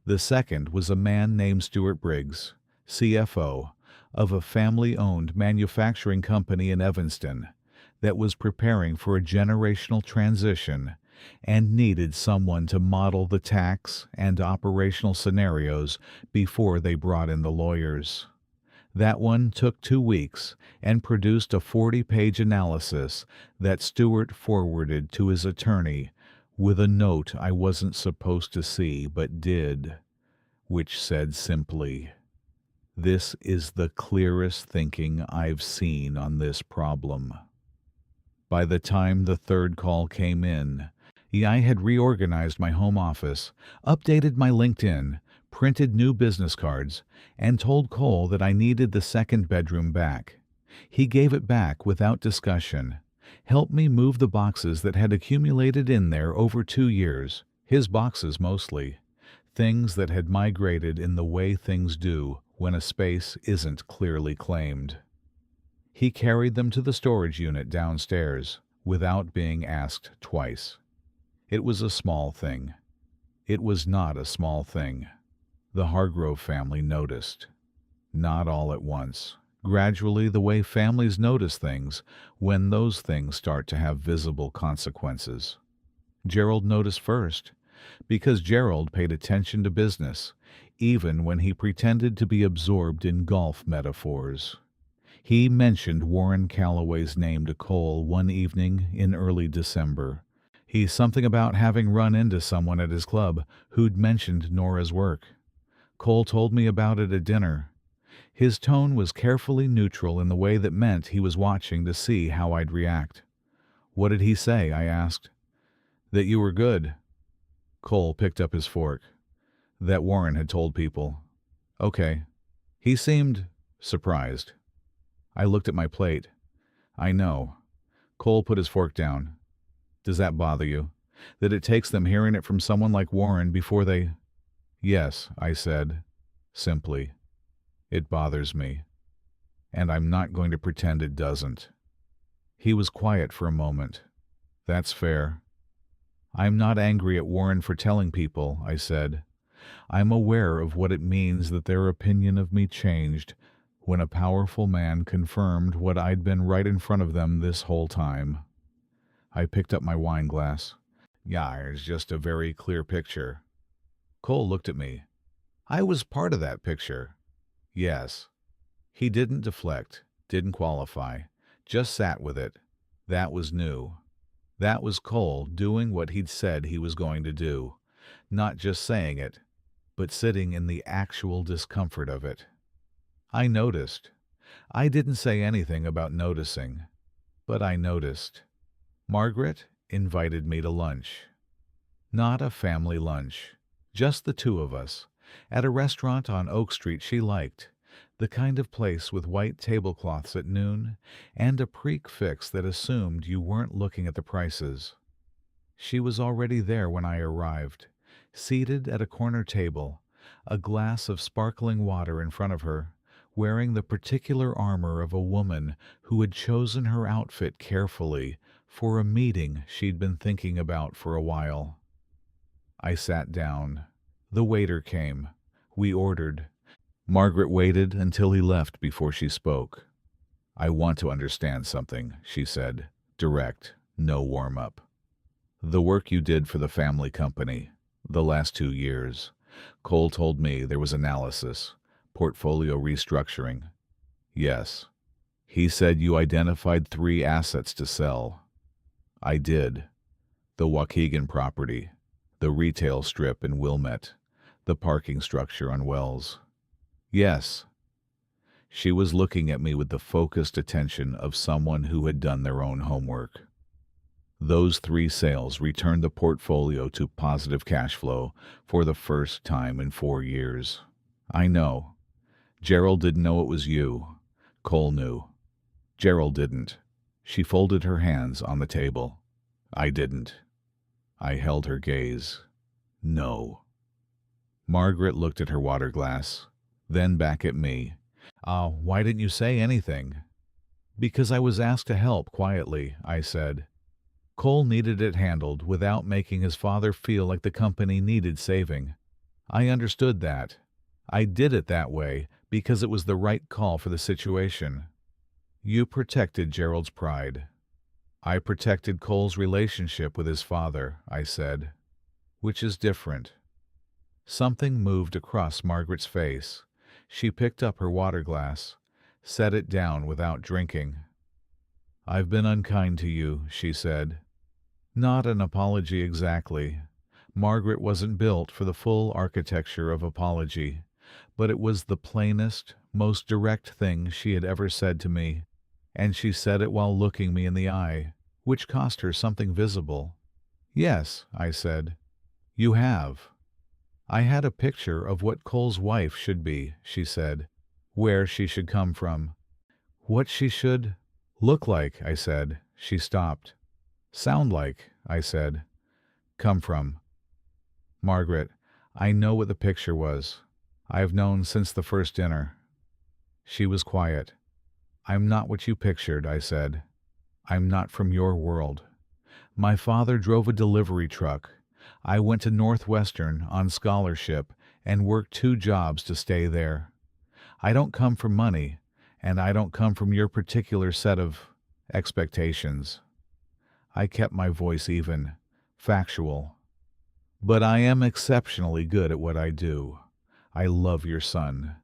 The second was a man named Stuart Briggs, CFO, of a family-owned manufacturing company in Evanston that was preparing for a generational transition and needed someone to model the tax and operational scenarios before they brought in the lawyers. That one took 2 weeks and produced a 40-page analysis that Stuart forwarded to his attorney with a note I wasn't supposed to see but did, which said simply, "This is the clearest thinking I've seen on this problem." By the time the third call came in, I had reorganized my home office, updated my LinkedIn, printed new business cards, and told Cole that I needed the second bedroom back. He gave it back without discussion, helped me move the boxes that had accumulated in there over 2 years, his boxes mostly, things that had migrated in the way things do when a space isn't clearly claimed. He carried them to the storage unit downstairs without being asked twice. It was a small thing. It was not a small thing. The Hargrove family noticed. Not all at once. Gradually, the way families notice things when those things start to have visible consequences. Gerald noticed first, because Gerald paid attention to business, even when he pretended to be absorbed in golf metaphors. He mentioned Warren Calloway's name to Cole one evening in early December. He's something about having run into someone at his club who'd mentioned Nora's work. Cole told me about it at dinner. His tone was carefully neutral in the way that meant he was watching to see how I'd react. "What did he say?" I asked. "That you were good." Cole picked up his fork. "That Warren had told people." "Okay." He seemed surprised. I looked at my plate. "I know." Cole put his fork down. "Does that bother you? That it takes them hearing it from someone like Warren before they—" "Yes," I said, simply. "It bothers me. And I'm not going to pretend it doesn't." He was quiet for a moment. "That's fair." "I'm not angry at Warren for telling people," I said. "I'm aware of what it means that their opinion of me changed when a powerful man confirmed what I'd been right in front of them this whole time." I picked up my wine glass. "Yeah, it's just a very clear picture." Cole looked at me. "I was part of that picture." "Yes." He didn't deflect, didn't qualify, just sat with it. That was new. That was Cole doing what he'd said he was going to do, not just saying it, but sitting in the actual discomfort of it. I noticed. I didn't say anything about noticing, but I noticed. Margaret invited me to lunch. Not a family lunch, just the two of us, at a restaurant on Oak Street she liked, the kind of place with white tablecloths at noon and a prix that assumed you weren't looking at the prices. She was already there when I arrived, seated at a corner table, a glass of sparkling water in front of her, wearing the particular armor of a woman who had chosen her outfit carefully for a meeting she'd been thinking about for a while. I sat down. The waiter came. We ordered. Margaret waited until he left before she spoke. "I want to understand something," she said, direct, no warm-up. "The work you did for the family company, the last 2 years. Cole told me there was analysis, portfolio restructuring." "Yes." "He said you identified 3 assets to sell." "I did. The Waukegan property, the retail strip in Wilmette, the parking structure on Wells." "Yes." She was looking at me with the focused attention of someone who had done their own homework. "Those 3 sales returned the portfolio to positive cash flow for the first time in 4 years. I know. Gerald didn't know it was you. Cole knew. Gerald didn't." She folded her hands on the table. "I didn't." I held her gaze. "No." Margaret looked at her water glass, then back at me. Why didn't you say anything?" "Because I was asked to help quietly," I said. "Cole needed it handled without making his father feel like the company needed saving. I understood that. I did it that way because it was the right call for the situation." "You protected Gerald's pride." "I protected Cole's relationship with his father," I said. "Which is different." Something moved across Margaret's face. She picked up her water glass, set it down without drinking. "I've been unkind to you," she said. Not an apology exactly. Margaret wasn't built for the full architecture of apology, but it was the plainest, most direct thing she had ever said to me, and she said it while looking me in the eye, which cost her something visible. "Yes," I said. "You have." "I had a picture of what Cole's wife should be," she said, "where she should come from. What she should—" "Look like," I said. She stopped. "Sound like," I said. "Come from." "Margaret, I know what the picture was. I've known since the first dinner." She was quiet. "I'm not what you pictured," I said. "I'm not from your world. My father drove a delivery truck. I went to Northwestern on scholarship and worked 2 jobs to stay there. I don't come from money, and I don't come from your particular set of expectations." I kept my voice even, factual. "But I am exceptionally good at what I do. I love your son.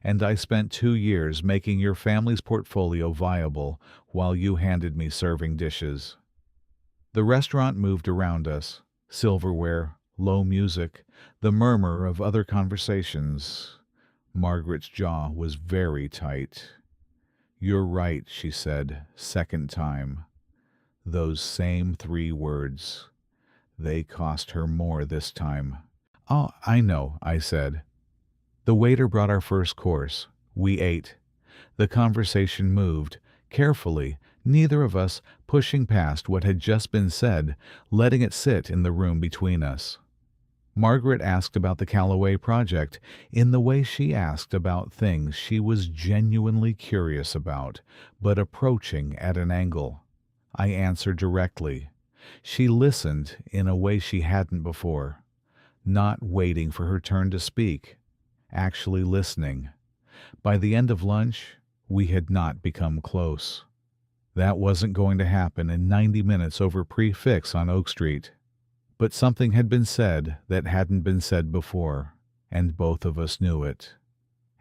And I spent 2 years making your family's portfolio viable while you handed me serving dishes. The restaurant moved around us, silverware, low music, the murmur of other conversations. Margaret's jaw was very tight. "You're right," she said, second time. Those same 3 words. They cost her more this time. "Oh, I know," I said. The waiter brought our first course. We ate. The conversation moved, carefully, neither of us pushing past what had just been said, letting it sit in the room between us. Margaret asked about the Calloway project in the way she asked about things she was genuinely curious about, but approaching at an angle. I answered directly. She listened in a way she hadn't before, not waiting for her turn to speak, actually listening. By the end of lunch, we had not become close. That wasn't going to happen in 90 minutes over prefix on Oak Street. But something had been said that hadn't been said before, and both of us knew it.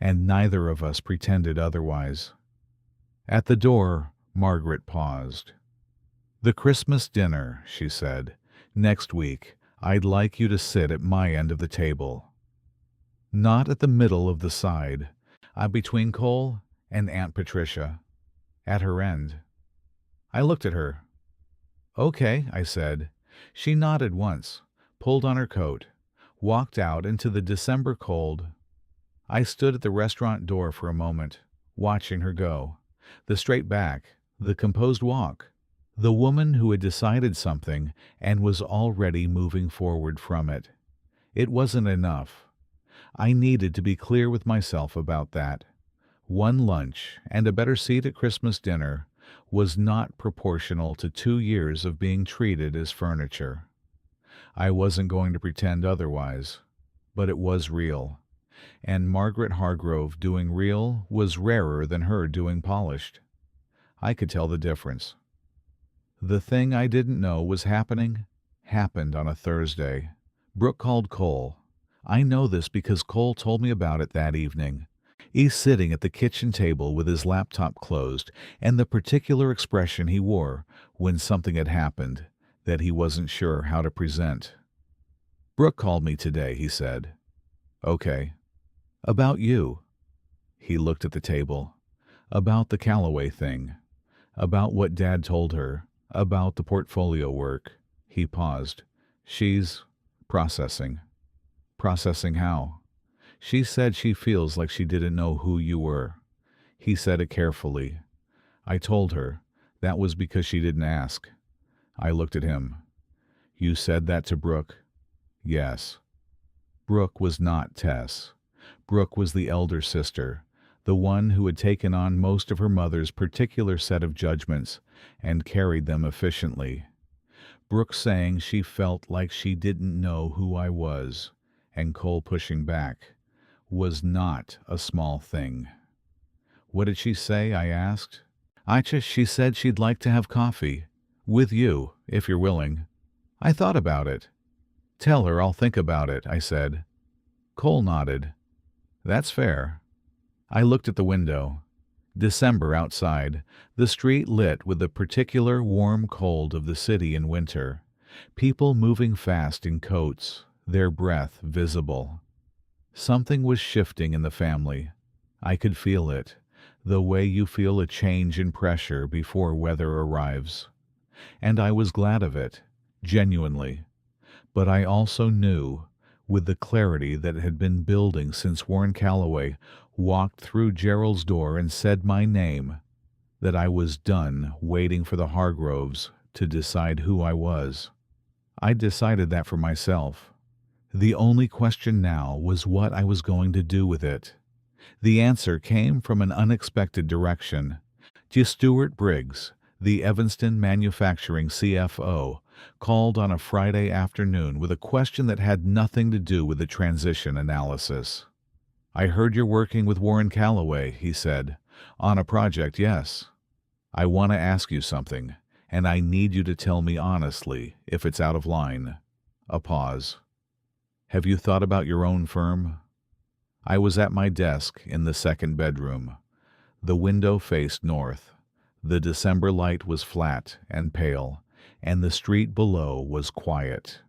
And neither of us pretended otherwise. At the door, Margaret paused. "The Christmas dinner," she said. "Next week, I'd like you to sit at my end of the table. Not at the middle of the side, between Cole and Aunt Patricia. At her end." I looked at her. "Okay," I said. She nodded once, pulled on her coat, walked out into the December cold. I stood at the restaurant door for a moment, watching her go. The straight back, the composed walk. The woman who had decided something and was already moving forward from it. It wasn't enough. I needed to be clear with myself about that. One lunch and a better seat at Christmas dinner was not proportional to 2 years of being treated as furniture. I wasn't going to pretend otherwise, but it was real. And Margaret Hargrove doing real was rarer than her doing polished. I could tell the difference. The thing I didn't know was happened on a Thursday. Brooke called Cole. I know this because Cole told me about it that evening. He's sitting at the kitchen table with his laptop closed and the particular expression he wore when something had happened that he wasn't sure how to present. "Brooke called me today," he said. "Okay. About you." He looked at the table. "About the Calloway thing. About what Dad told her. About the portfolio work." He paused. "She's processing." "Processing how?" "She said she feels like she didn't know who you were." He said it carefully. I told her that was because she didn't ask. I looked at him. "You said that to Brooke?" "Yes." Brooke was not Tess. Brooke was the elder sister, the one who had taken on most of her mother's particular set of judgments and carried them efficiently. Brooke saying she felt like she didn't know who I was, and Cole pushing back, was not a small thing. "What did she say?" I asked. She said she'd like to have coffee. With you, if you're willing." I thought about it. "Tell her I'll think about it," I said. Cole nodded. "That's fair." I looked at the window. December outside, the street lit with the particular warm cold of the city in winter. People moving fast in coats, their breath visible. Something was shifting in the family. I could feel it, the way you feel a change in pressure before weather arrives. And I was glad of it, genuinely. But I also knew, with the clarity that had been building since Warren Calloway walked through Gerald's door and said my name, that I was done waiting for the Hargroves to decide who I was. I decided that for myself. The only question now was what I was going to do with it. The answer came from an unexpected direction. Stuart Briggs, the Evanston manufacturing CFO, called on a Friday afternoon with a question that had nothing to do with the transition analysis. "I heard you're working with Warren Calloway," he said. "On a project, yes. I want to ask you something, and I need you to tell me honestly if it's out of line." A pause. "Have you thought about your own firm?" I was at my desk in the second bedroom. The window faced north. The December light was flat and pale, and the street below was quiet.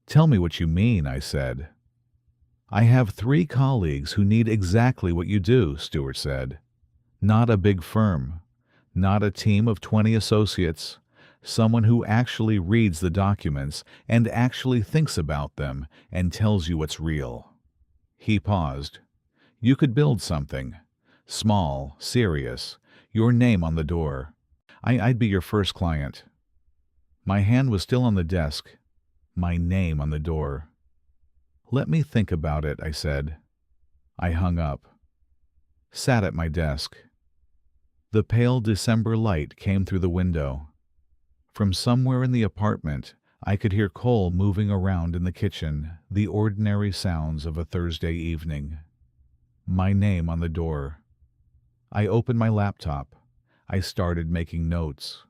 "Tell me what you mean," I said. "I have 3 colleagues who need exactly what you do," Stewart said. "Not a big firm, not a team of 20 associates, someone who actually reads the documents and actually thinks about them and tells you what's real." He paused. "You could build something. Small, serious, your name on the door. I'd be your first client." My hand was still on the desk, my name on the door. "Let me think about it," I said. I hung up. Sat at my desk. The pale December light came through the window. From somewhere in the apartment, I could hear Cole moving around in the kitchen, the ordinary sounds of a Thursday evening. My name on the door. I opened my laptop. I started making notes.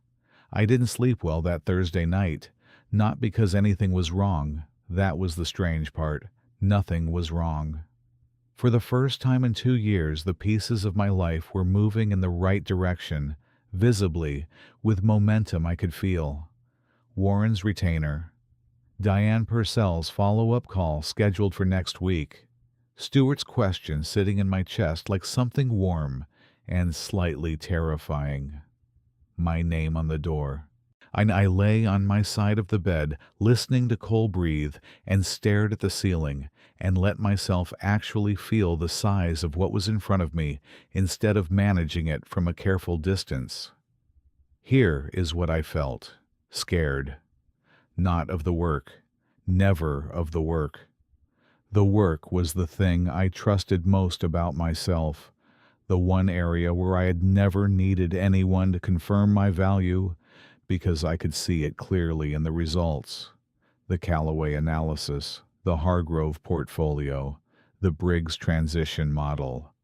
I didn't sleep well that Thursday night, not because anything was wrong. That was the strange part. Nothing was wrong. For the first time in 2 years, the pieces of my life were moving in the right direction, visibly, with momentum I could feel. Warren's retainer. Diane Purcell's follow-up call scheduled for next week. Stewart's question sitting in my chest like something warm and slightly terrifying. My name on the door. I lay on my side of the bed, listening to Cole breathe, and stared at the ceiling, and let myself actually feel the size of what was in front of me instead of managing it from a careful distance. Here is what I felt. Scared. Not of the work. Never of the work. The work was the thing I trusted most about myself, the one area where I had never needed anyone to confirm my value, because I could see it clearly in the results. The Calloway analysis, the Hargrove portfolio, the Briggs transition model.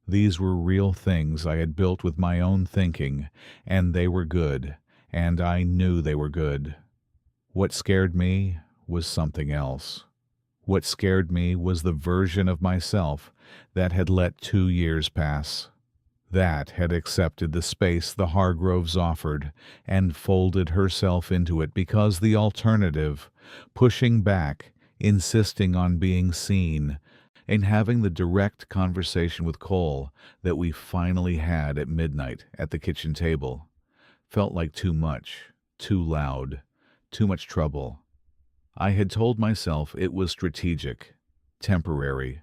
These were real things I had built with my own thinking, and they were good, and I knew they were good. What scared me was something else. What scared me was the version of myself that had let 2 years pass. That had accepted the space the Hargroves offered and folded herself into it because the alternative, pushing back, insisting on being seen, and having the direct conversation with Cole that we finally had at midnight at the kitchen table, felt like too much, too loud, too much trouble. I had told myself it was strategic, temporary,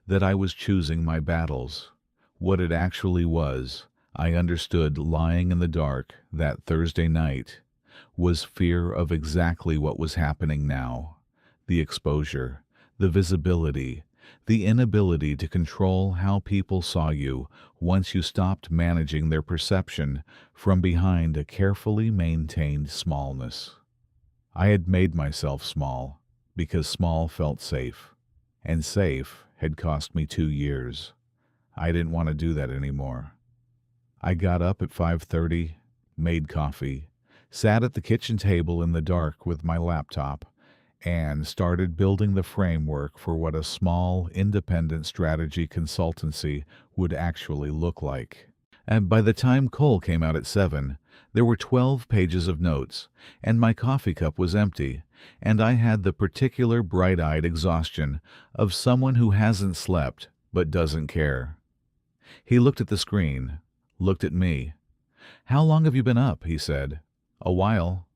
that I was choosing my battles. What it actually was, I understood lying in the dark that Thursday night, was fear of exactly what was happening now. The exposure, the visibility, the inability to control how people saw you once you stopped managing their perception from behind a carefully maintained smallness. I had made myself small because small felt safe, and safe had cost me 2 years. I didn't want to do that anymore. I got up at 5:30, made coffee, sat at the kitchen table in the dark with my laptop, and started building the framework for what a small, independent strategy consultancy would actually look like. And by the time Cole came out at 7, there were 12 pages of notes, and my coffee cup was empty, and I had the particular bright-eyed exhaustion of someone who hasn't slept but doesn't care. He looked at the screen, looked at me. "How long have you been up?" he said. "A while."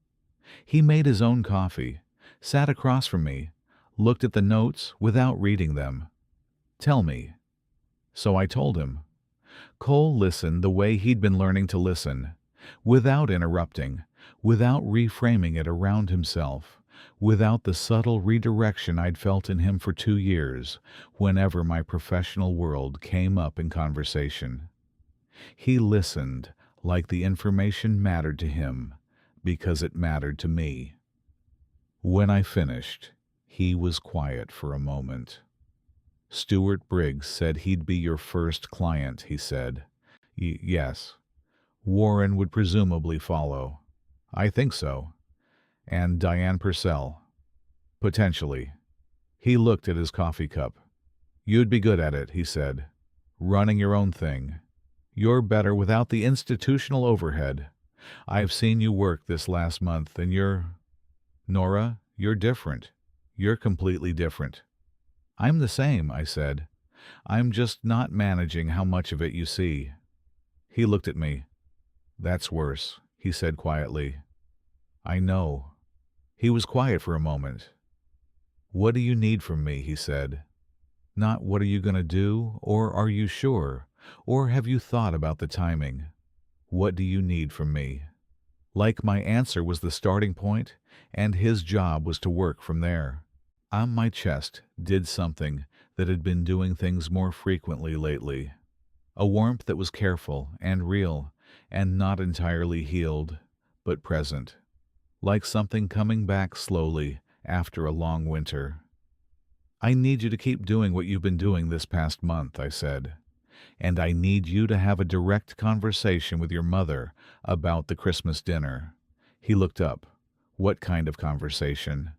He made his own coffee, sat across from me, looked at the notes without reading them. "Tell me." So I told him. Cole listened the way he'd been learning to listen, without interrupting, without reframing it around himself, without the subtle redirection I'd felt in him for 2 years, whenever my professional world came up in conversation. He listened like the information mattered to him, because it mattered to me. When I finished, he was quiet for a moment. "Stewart Briggs said he'd be your first client," he said. Yes. Warren would presumably follow." "I think so." "And Diane Purcell." "Potentially." He looked at his coffee cup. "You'd be good at it," he said. "Running your own thing. You're better without the institutional overhead. I've seen you work this last month, and Nora, you're different. You're completely different." "I'm the same," I said. "I'm just not managing how much of it you see." He looked at me. "That's worse," he said quietly. "I know." He was quiet for a moment. "What do you need from me?" he said. "Not what are you going to do, or are you sure, or have you thought about the timing? What do you need from me?" Like my answer was the starting point, and his job was to work from there. On my chest did something that had been doing things more frequently lately. A warmth that was careful and real, and not entirely healed, but present. Like something coming back slowly after a long winter. "I need you to keep doing what you've been doing this past month," I said. "And I need you to have a direct conversation with your mother about the Christmas dinner." He looked up. "What kind of conversation?"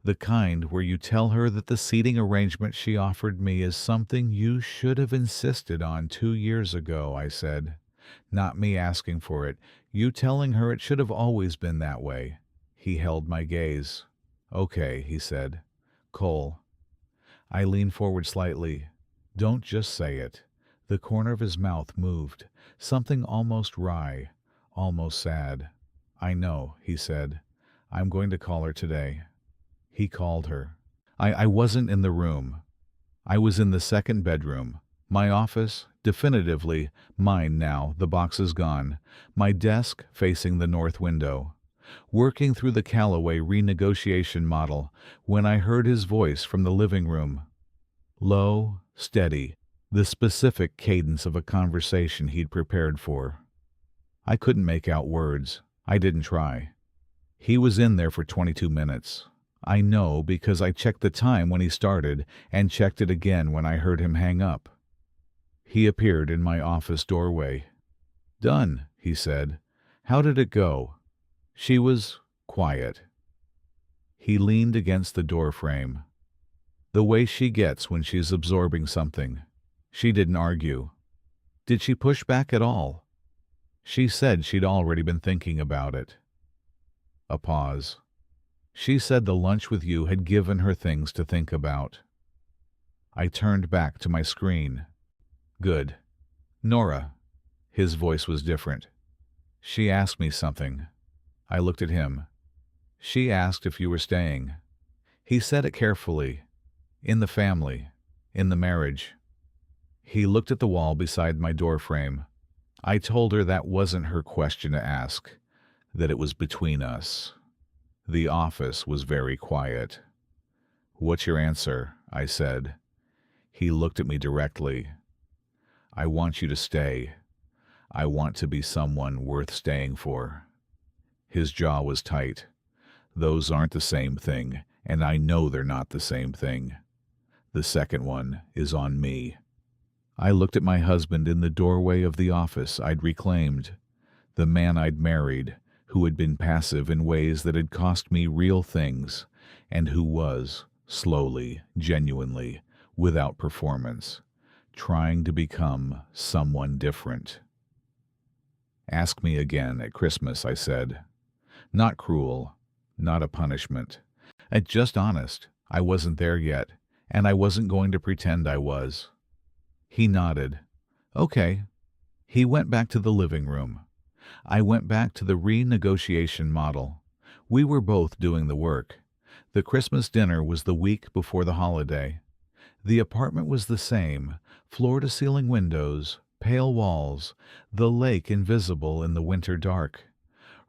"The kind where you tell her that the seating arrangement she offered me is something you should have insisted on 2 years ago," I said. "Not me asking for it. You telling her it should have always been that way." He held my gaze. "Okay," he said. "Cole." I leaned forward slightly. "Don't just say it." The corner of his mouth moved, something almost wry, almost sad. "I know," he said. "I'm going to call her today." He called her. I wasn't in the room. I was in the second bedroom. My office, definitively mine now, the box is gone. My desk facing the north window. Working through the Calloway renegotiation model when I heard his voice from the living room. Low, steady, the specific cadence of a conversation he'd prepared for. I couldn't make out words. I didn't try. He was in there for 22 minutes. I know because I checked the time when he started and checked it again when I heard him hang up. He appeared in my office doorway. "Done," he said. "How did it go?" She was quiet. He leaned against the door frame. The way she gets when she's absorbing something. She didn't argue. Did she push back at all? She said she'd already been thinking about it. A pause. She said the lunch with you had given her things to think about. I turned back to my screen. Good. "Nora." His voice was different. "She asked me something." I looked at him. "She asked if you were staying." He said it carefully. "In the family. In the marriage." He looked at the wall beside my door frame. I told her that wasn't her question to ask, that it was between us. The office was very quiet. "What's your answer?" I said. He looked at me directly. "I want you to stay. I want to be someone worth staying for." His jaw was tight. "Those aren't the same thing, and I know they're not the same thing. The second one is on me." I looked at my husband in the doorway of the office I'd reclaimed, the man I'd married, who had been passive in ways that had cost me real things, and who was, slowly, genuinely, without performance, trying to become someone different. "Ask me again at Christmas," I said. Not cruel, not a punishment. Just honest. I wasn't there yet, and I wasn't going to pretend I was. He nodded. "Okay." He went back to the living room. I went back to the renegotiation model. We were both doing the work. The Christmas dinner was the week before the holiday. The apartment was the same, floor-to-ceiling windows, pale walls, the lake invisible in the winter dark.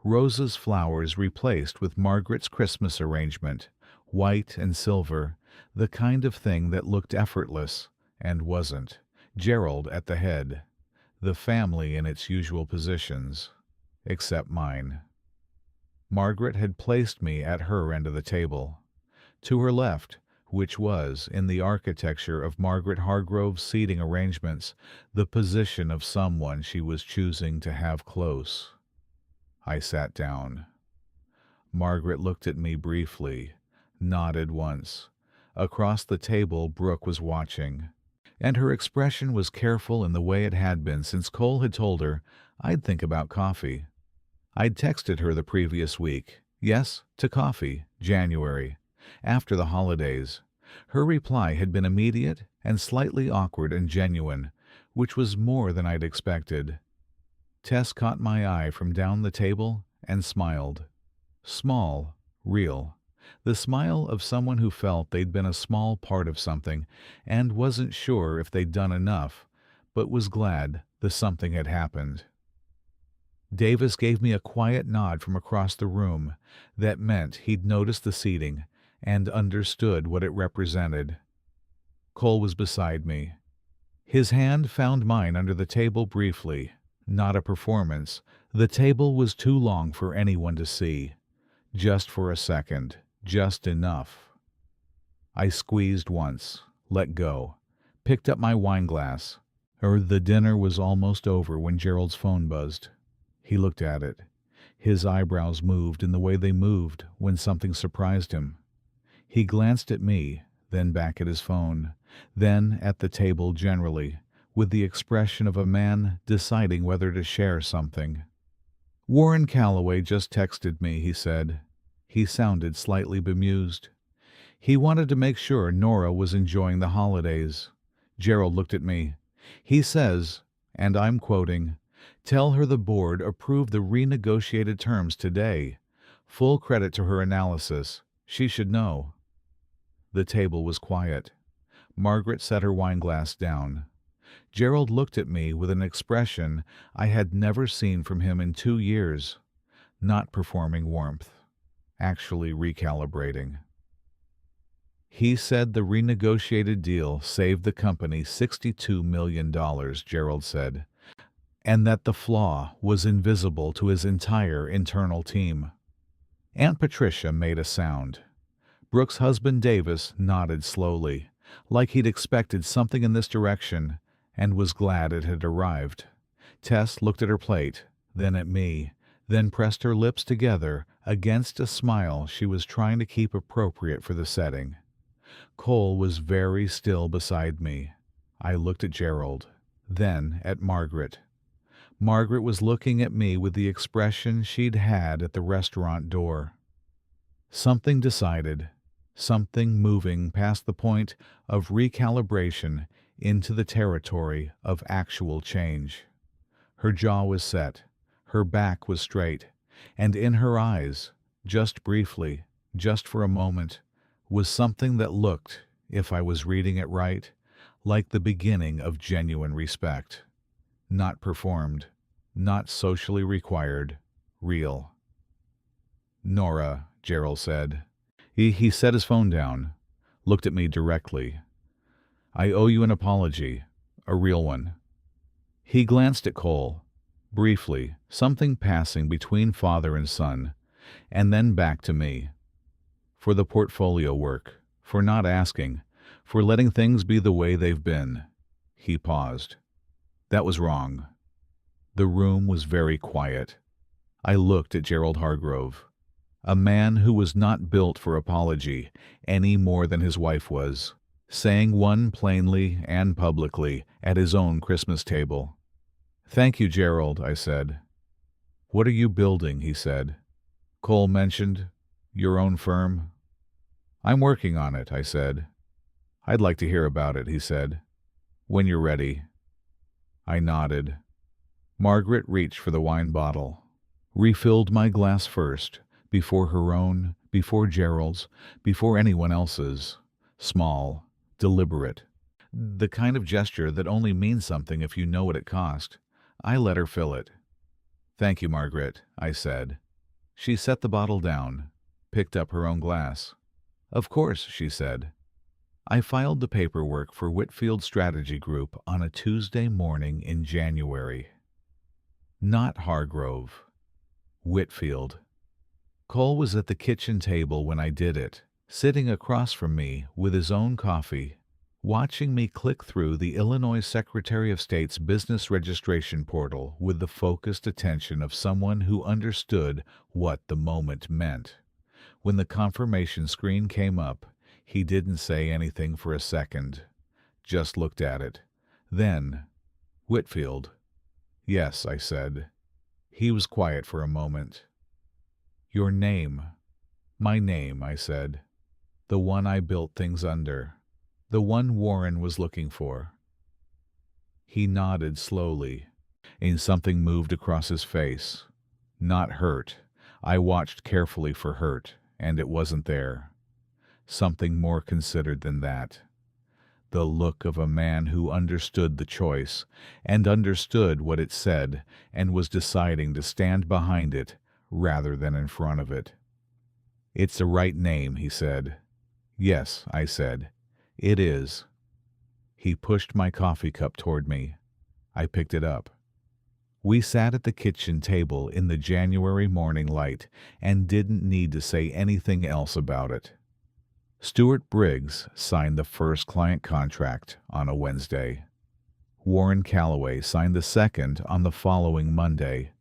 Rosa's flowers replaced with Margaret's Christmas arrangement, white and silver, the kind of thing that looked effortless, and wasn't. Gerald at the head. The family in its usual positions, except mine. Margaret had placed me at her end of the table. To her left, which was, in the architecture of Margaret Hargrove's seating arrangements, the position of someone she was choosing to have close. I sat down. Margaret looked at me briefly, nodded once. Across the table, Brooke was watching, and her expression was careful in the way it had been since Cole had told her I'd think about coffee. I'd texted her the previous week, yes, to coffee, January, after the holidays. Her reply had been immediate and slightly awkward and genuine, which was more than I'd expected. Tess caught my eye from down the table and smiled. Small, real. The smile of someone who felt they'd been a small part of something and wasn't sure if they'd done enough, but was glad the something had happened. Davis gave me a quiet nod from across the room that meant he'd noticed the seating and understood what it represented. Cole was beside me. His hand found mine under the table briefly. Not a performance. The table was too long for anyone to see. Just for a second. Just enough. I squeezed once, let go, picked up my wineglass. The dinner was almost over when Gerald's phone buzzed. He looked at it. His eyebrows moved in the way they moved when something surprised him. He glanced at me, then back at his phone, then at the table generally, with the expression of a man deciding whether to share something. "Warren Calloway just texted me," he said. He sounded slightly bemused. He wanted to make sure Nora was enjoying the holidays. Gerald looked at me. He says, and I'm quoting, "Tell her the board approved the renegotiated terms today. Full credit to her analysis. She should know." The table was quiet. Margaret set her wineglass down. Gerald looked at me with an expression I had never seen from him in 2 years. Not performing warmth. Actually recalibrating. "He said the renegotiated deal saved the company $62 million, Gerald said, and that the flaw was invisible to his entire internal team. Aunt Patricia made a sound. Brooke's husband Davis nodded slowly, like he'd expected something in this direction, and was glad it had arrived. Tess looked at her plate, then at me, then pressed her lips together against a smile she was trying to keep appropriate for the setting. Cole was very still beside me. I looked at Gerald, then at Margaret. Margaret was looking at me with the expression she'd had at the restaurant door. Something decided, something moving past the point of recalibration into the territory of actual change. Her jaw was set, her back was straight, and in her eyes, just briefly, just for a moment, was something that looked, if I was reading it right, like the beginning of genuine respect. Not performed, not socially required, real. "Nora," Gerald said. He set his phone down, looked at me directly. "I owe you an apology, a real one." He glanced at Cole, briefly, something passing between father and son, and then back to me. "For the portfolio work, for not asking, for letting things be the way they've been." He paused. "That was wrong." The room was very quiet. I looked at Gerald Hargrove, a man who was not built for apology any more than his wife was, saying one plainly and publicly at his own Christmas table. "Thank you, Gerald," I said. "What are you building?" he said. Cole mentioned, "Your own firm?" "I'm working on it," I said. "I'd like to hear about it," he said. "When you're ready." I nodded. Margaret reached for the wine bottle, refilled my glass first, before her own, before Gerald's, before anyone else's. Small, deliberate. The kind of gesture that only means something if you know what it cost. I let her fill it. "Thank you, Margaret," I said. She set the bottle down, picked up her own glass. "Of course," she said. I filed the paperwork for Whitfield Strategy Group on a Tuesday morning in January. Not Hargrove. Whitfield. Cole was at the kitchen table when I did it, sitting across from me with his own coffee, watching me click through the Illinois Secretary of State's business registration portal with the focused attention of someone who understood what the moment meant. When the confirmation screen came up, He didn't say anything for a second, just looked at it. Then, "Whitfield." "Yes," I said. He was quiet for a moment. "Your name." "My name," I said. "The one I built things under. The one Warren was looking for." He nodded slowly, and something moved across his face. Not hurt. I watched carefully for hurt, and it wasn't there. Something more considered than that. The look of a man who understood the choice, and understood what it said, and was deciding to stand behind it rather than in front of it. "It's the right name," he said. "Yes," I said. "It is." He pushed my coffee cup toward me. I picked it up. We sat at the kitchen table in the January morning light and didn't need to say anything else about it. Stuart Briggs signed the first client contract on a Wednesday. Warren Calloway signed the second on the following Monday,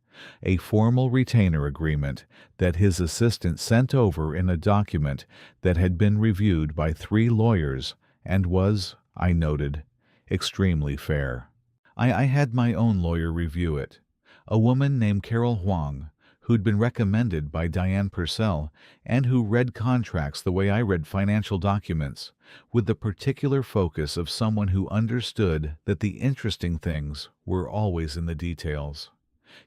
a formal retainer agreement that his assistant sent over in a document that had been reviewed by 3 lawyers and was, I noted, extremely fair. I had my own lawyer review it, a woman named Carol Huang, who'd been recommended by Diane Purcell and who read contracts the way I read financial documents, with the particular focus of someone who understood that the interesting things were always in the details.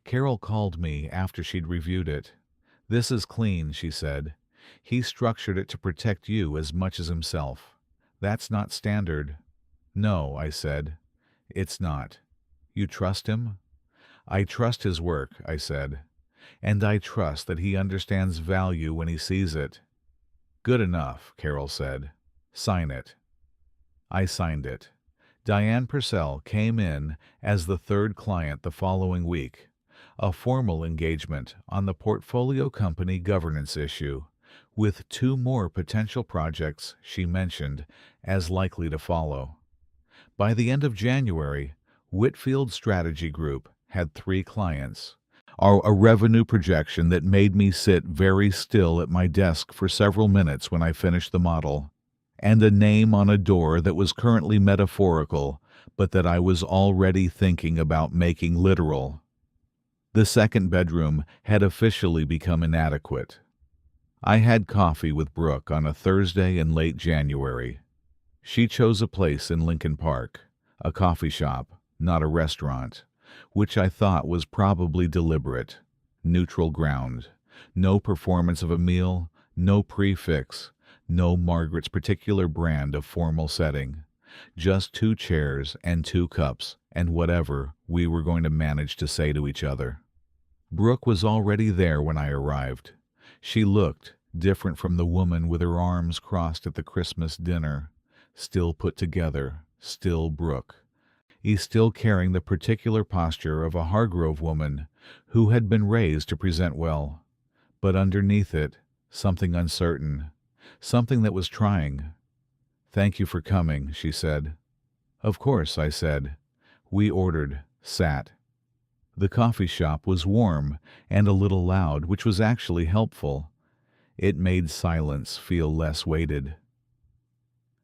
Carol called me after she'd reviewed it. "This is clean," she said. "He structured it to protect you as much as himself. That's not standard." "No," I said. "It's not." "You trust him?" "I trust his work," I said. "And I trust that he understands value when he sees it." "Good enough," Carol said. "Sign it." I signed it. Diane Purcell came in as the 3rd client the following week, a formal engagement on the portfolio company governance issue, with 2 more potential projects she mentioned as likely to follow. By the end of January, Whitfield Strategy Group had 3 clients, a revenue projection that made me sit very still at my desk for several minutes when I finished the model, and a name on a door that was currently metaphorical, but that I was already thinking about making literal. The 2nd bedroom had officially become inadequate. I had coffee with Brooke on a Thursday in late January. She chose a place in Lincoln Park, a coffee shop, not a restaurant, which I thought was probably deliberate. Neutral ground. No performance of a meal, no prefix, no Margaret's particular brand of formal setting. Just 2 chairs and 2 cups and whatever we were going to manage to say to each other. Brooke was already there when I arrived. She looked different from the woman with her arms crossed at the Christmas dinner, still put together, still Brooke. Still carrying the particular posture of a Hargrove woman who had been raised to present well, but underneath it, something uncertain, something that was trying. "Thank you for coming," she said. "Of course," I said. We ordered, sat. The coffee shop was warm and a little loud, which was actually helpful. It made silence feel less weighted.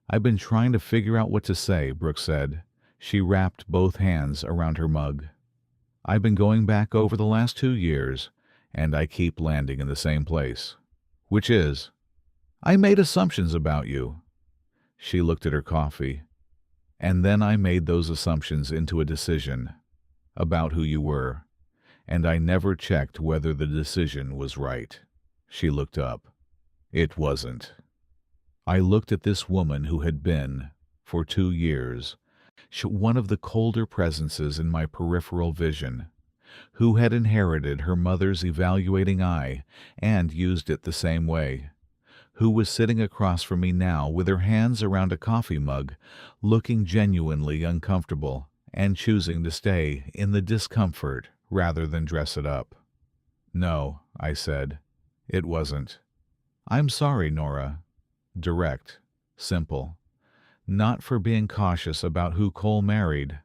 "I've been trying to figure out what to say," Brooke said. She wrapped both hands around her mug. "I've been going back over the last 2 years, and I keep landing in the same place. Which is, I made assumptions about you." She looked at her coffee. "And then I made those assumptions into a decision about who you were, and I never checked whether the decision was right." She looked up. It wasn't. I looked at this woman who had been, for 2 years, one of the colder presences in my peripheral vision, who had inherited her mother's evaluating eye and used it the same way, who was sitting across from me now with her hands around a coffee mug, looking genuinely uncomfortable and choosing to stay in the discomfort rather than dress it up. "No," I said. "It wasn't. I'm sorry, Nora." Direct, simple. "Not for being cautious about who Cole married.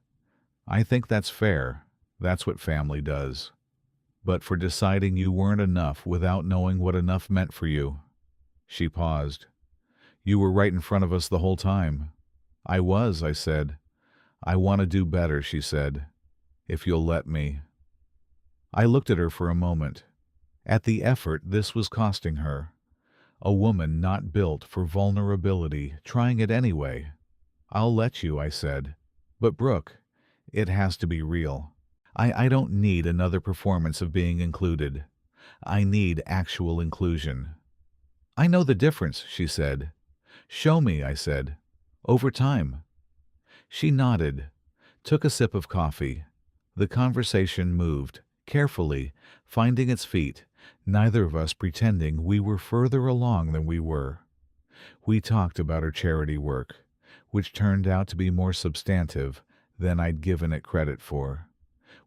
I think that's fair. That's what family does. But for deciding you weren't enough without knowing what enough meant for you." She paused. You were right in front of us the whole time. I was, I said. I want to do better, she said. If you'll let me. I looked at her for a moment. At the effort this was costing her. A woman not built for vulnerability, trying it anyway. I'll let you, I said. But Brooke, it has to be real. I don't need another performance of being included. I need actual inclusion. I know the difference, she said. Show me, I said. Over time. She nodded, took a sip of coffee. The conversation moved, carefully, finding its feet, neither of us pretending we were further along than we were. We talked about her charity work, which turned out to be more substantive than I'd given it credit for.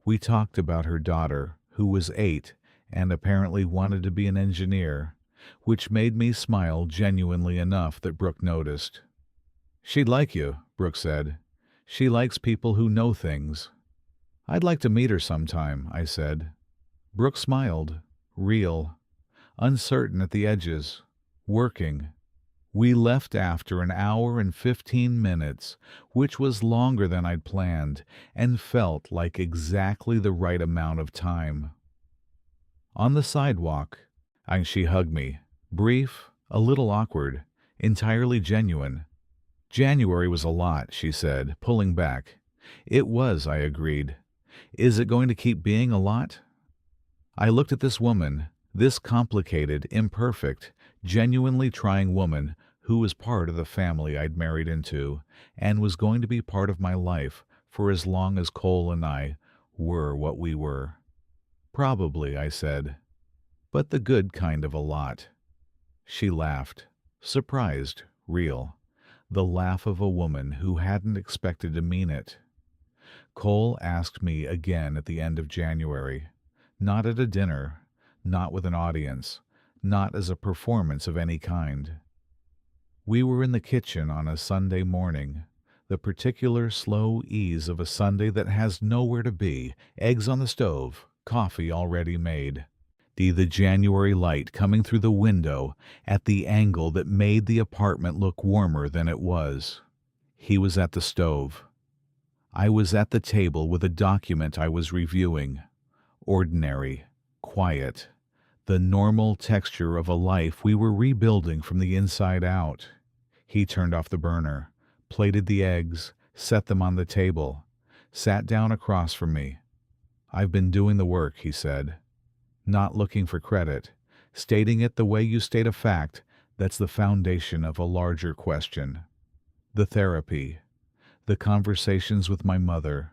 We talked about her daughter, who was 8 and apparently wanted to be an engineer, which made me smile genuinely enough that Brooke noticed. She'd like you, Brooke said. She likes people who know things. I'd like to meet her sometime, I said. Brooke smiled, real, uncertain at the edges, working. We left after an hour and 15 minutes, which was longer than I'd planned, and felt like exactly the right amount of time. On the sidewalk, she hugged me, brief, a little awkward, entirely genuine. January was a lot, she said, pulling back. It was, I agreed. Is it going to keep being a lot? I looked at this woman, this complicated, imperfect, genuinely trying woman who was part of the family I'd married into and was going to be part of my life for as long as Cole and I were what we were. Probably, I said, but the good kind of a lot. She laughed, surprised, real, the laugh of a woman who hadn't expected to mean it. Cole asked me again at the end of January, not at a dinner, not with an audience, not as a performance of any kind. We were in the kitchen on a Sunday morning, the particular slow ease of a Sunday that has nowhere to be, eggs on the stove, coffee already made. The January light coming through the window at the angle that made the apartment look warmer than it was. He was at the stove. I was at the table with a document I was reviewing. Ordinary, quiet, the normal texture of a life we were rebuilding from the inside out. He turned off the burner, plated the eggs, set them on the table, sat down across from me. I've been doing the work, he said. Not looking for credit, stating it the way you state a fact that's the foundation of a larger question. The therapy, the conversations with my mother,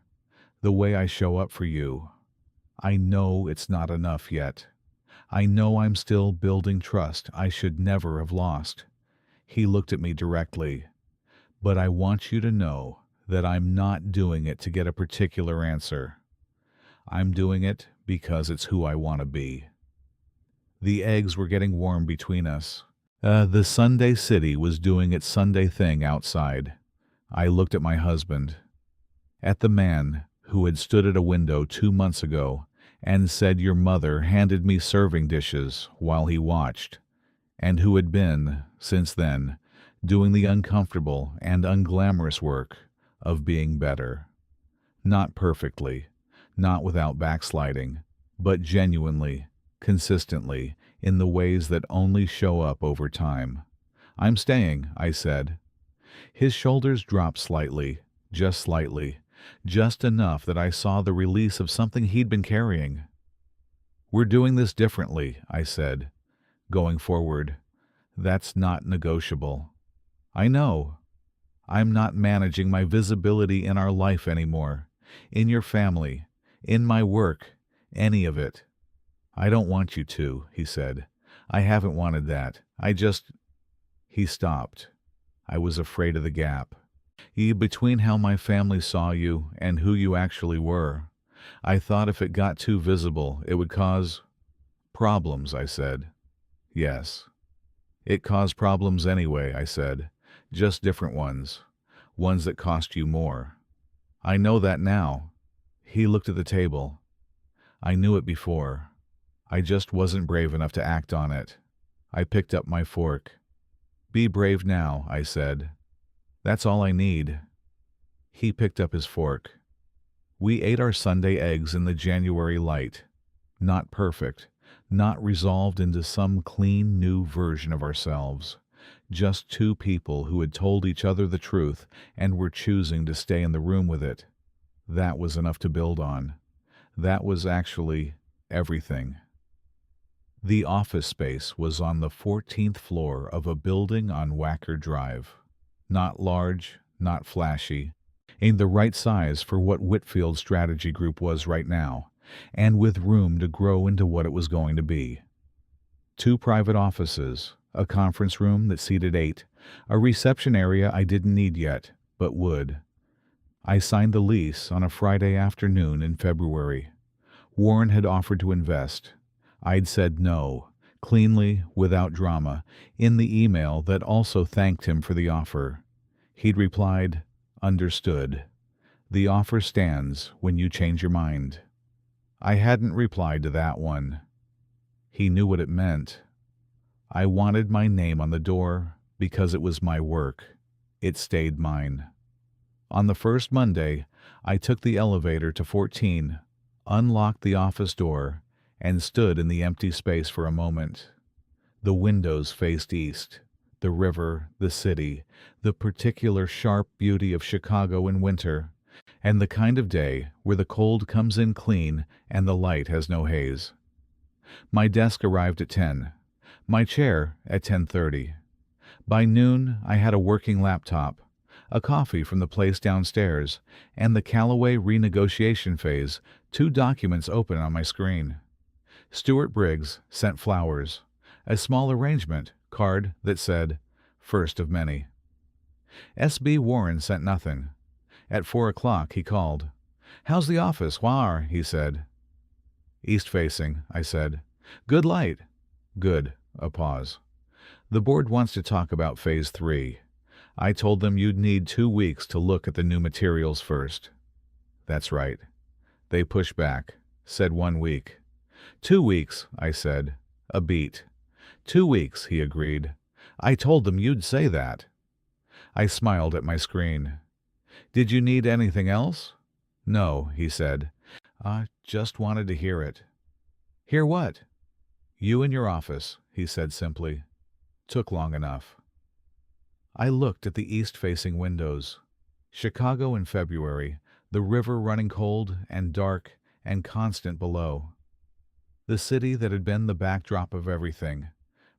the way I show up for you. I know it's not enough yet. I know I'm still building trust I should never have lost. He looked at me directly. But I want you to know that I'm not doing it to get a particular answer. I'm doing it because it's who I want to be. The eggs were getting warm between us. The Sunday city was doing its Sunday thing outside. I looked at my husband, at the man who had stood at a window 2 months ago and said your mother handed me serving dishes while he watched, and who had been, since then, doing the uncomfortable and unglamorous work of being better. Not perfectly, not without backsliding, but genuinely, consistently, in the ways that only show up over time. I'm staying, I said. His shoulders dropped slightly, just enough that I saw the release of something he'd been carrying. We're doing this differently, I said, going forward. That's not negotiable. I know. I'm not managing my visibility in our life anymore, in your family, in my work, any of it. I don't want you to, he said. I haven't wanted that. He stopped. I was afraid of the gap. Between how my family saw you and who you actually were. I thought if it got too visible, it would cause problems, I said. Yes. It caused problems anyway, I said. Just different ones. Ones that cost you more. I know that now. He looked at the table. I knew it before. I just wasn't brave enough to act on it. I picked up my fork. Be brave now, I said. That's all I need. He picked up his fork. We ate our Sunday eggs in the January light. Not perfect, not resolved into some clean new version of ourselves. Just two people who had told each other the truth and were choosing to stay in the room with it. That was enough to build on. That was actually everything. The office space was on the 14th floor of a building on Wacker Drive. Not large, not flashy, in the right size for what Whitfield's strategy group was right now, and with room to grow into what it was going to be. 2 private offices, a conference room that seated 8, a reception area I didn't need yet, but would. I signed the lease on a Friday afternoon in February. Warren had offered to invest. I'd said no, cleanly, without drama, in the email that also thanked him for the offer. He'd replied, "Understood. The offer stands when you change your mind." I hadn't replied to that one. He knew what it meant. I wanted my name on the door because it was my work. It stayed mine. On the first Monday, I took the elevator to 14, unlocked the office door, and stood in the empty space for a moment. The windows faced east, the river, the city, the particular sharp beauty of Chicago in winter, and the kind of day where the cold comes in clean and the light has no haze. My desk arrived at 10, my chair at 10:30. By noon, I had a working laptop, a coffee from the place downstairs, and the Calloway renegotiation phase, 2 documents open on my screen. Stuart Briggs sent flowers, a small arrangement card that said, "First of many." S.B. Warren sent nothing. At 4 o'clock he called. "How's the office, War?" he said. "East-facing," I said. "Good light." "Good." A pause. "The board wants to talk about Phase 3. I told them you'd need 2 weeks to look at the new materials first." "That's right." They pushed back, said 1 week. 2 weeks, I said. A beat. 2 weeks, he agreed. I told them you'd say that. I smiled at my screen. "Did you need anything else?" "No," he said. "I just wanted to hear it." "Hear what?" "You in your office," he said simply. Took long enough. I looked at the east-facing windows. Chicago in February, the river running cold and dark and constant below. The city that had been the backdrop of everything.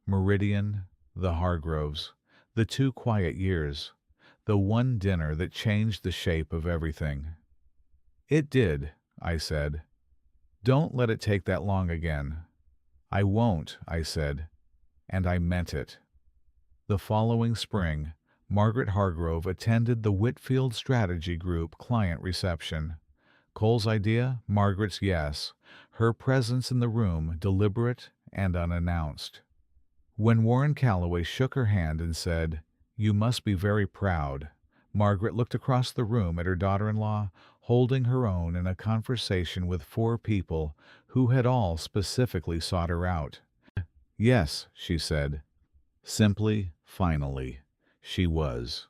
Meridian, the Hargroves, the 2 quiet years, the one dinner that changed the shape of everything. "It did," I said. "Don't let it take that long again." "I won't," I said, and I meant it. The following spring, Margaret Hargrove attended the Whitfield Strategy Group client reception. Cole's idea, Margaret's yes, her presence in the room deliberate and unannounced. When Warren Calloway shook her hand and said, "You must be very proud," Margaret looked across the room at her daughter-in-law, holding her own in a conversation with 4 people who had all specifically sought her out. "Yes," she said. Simply, finally, she was.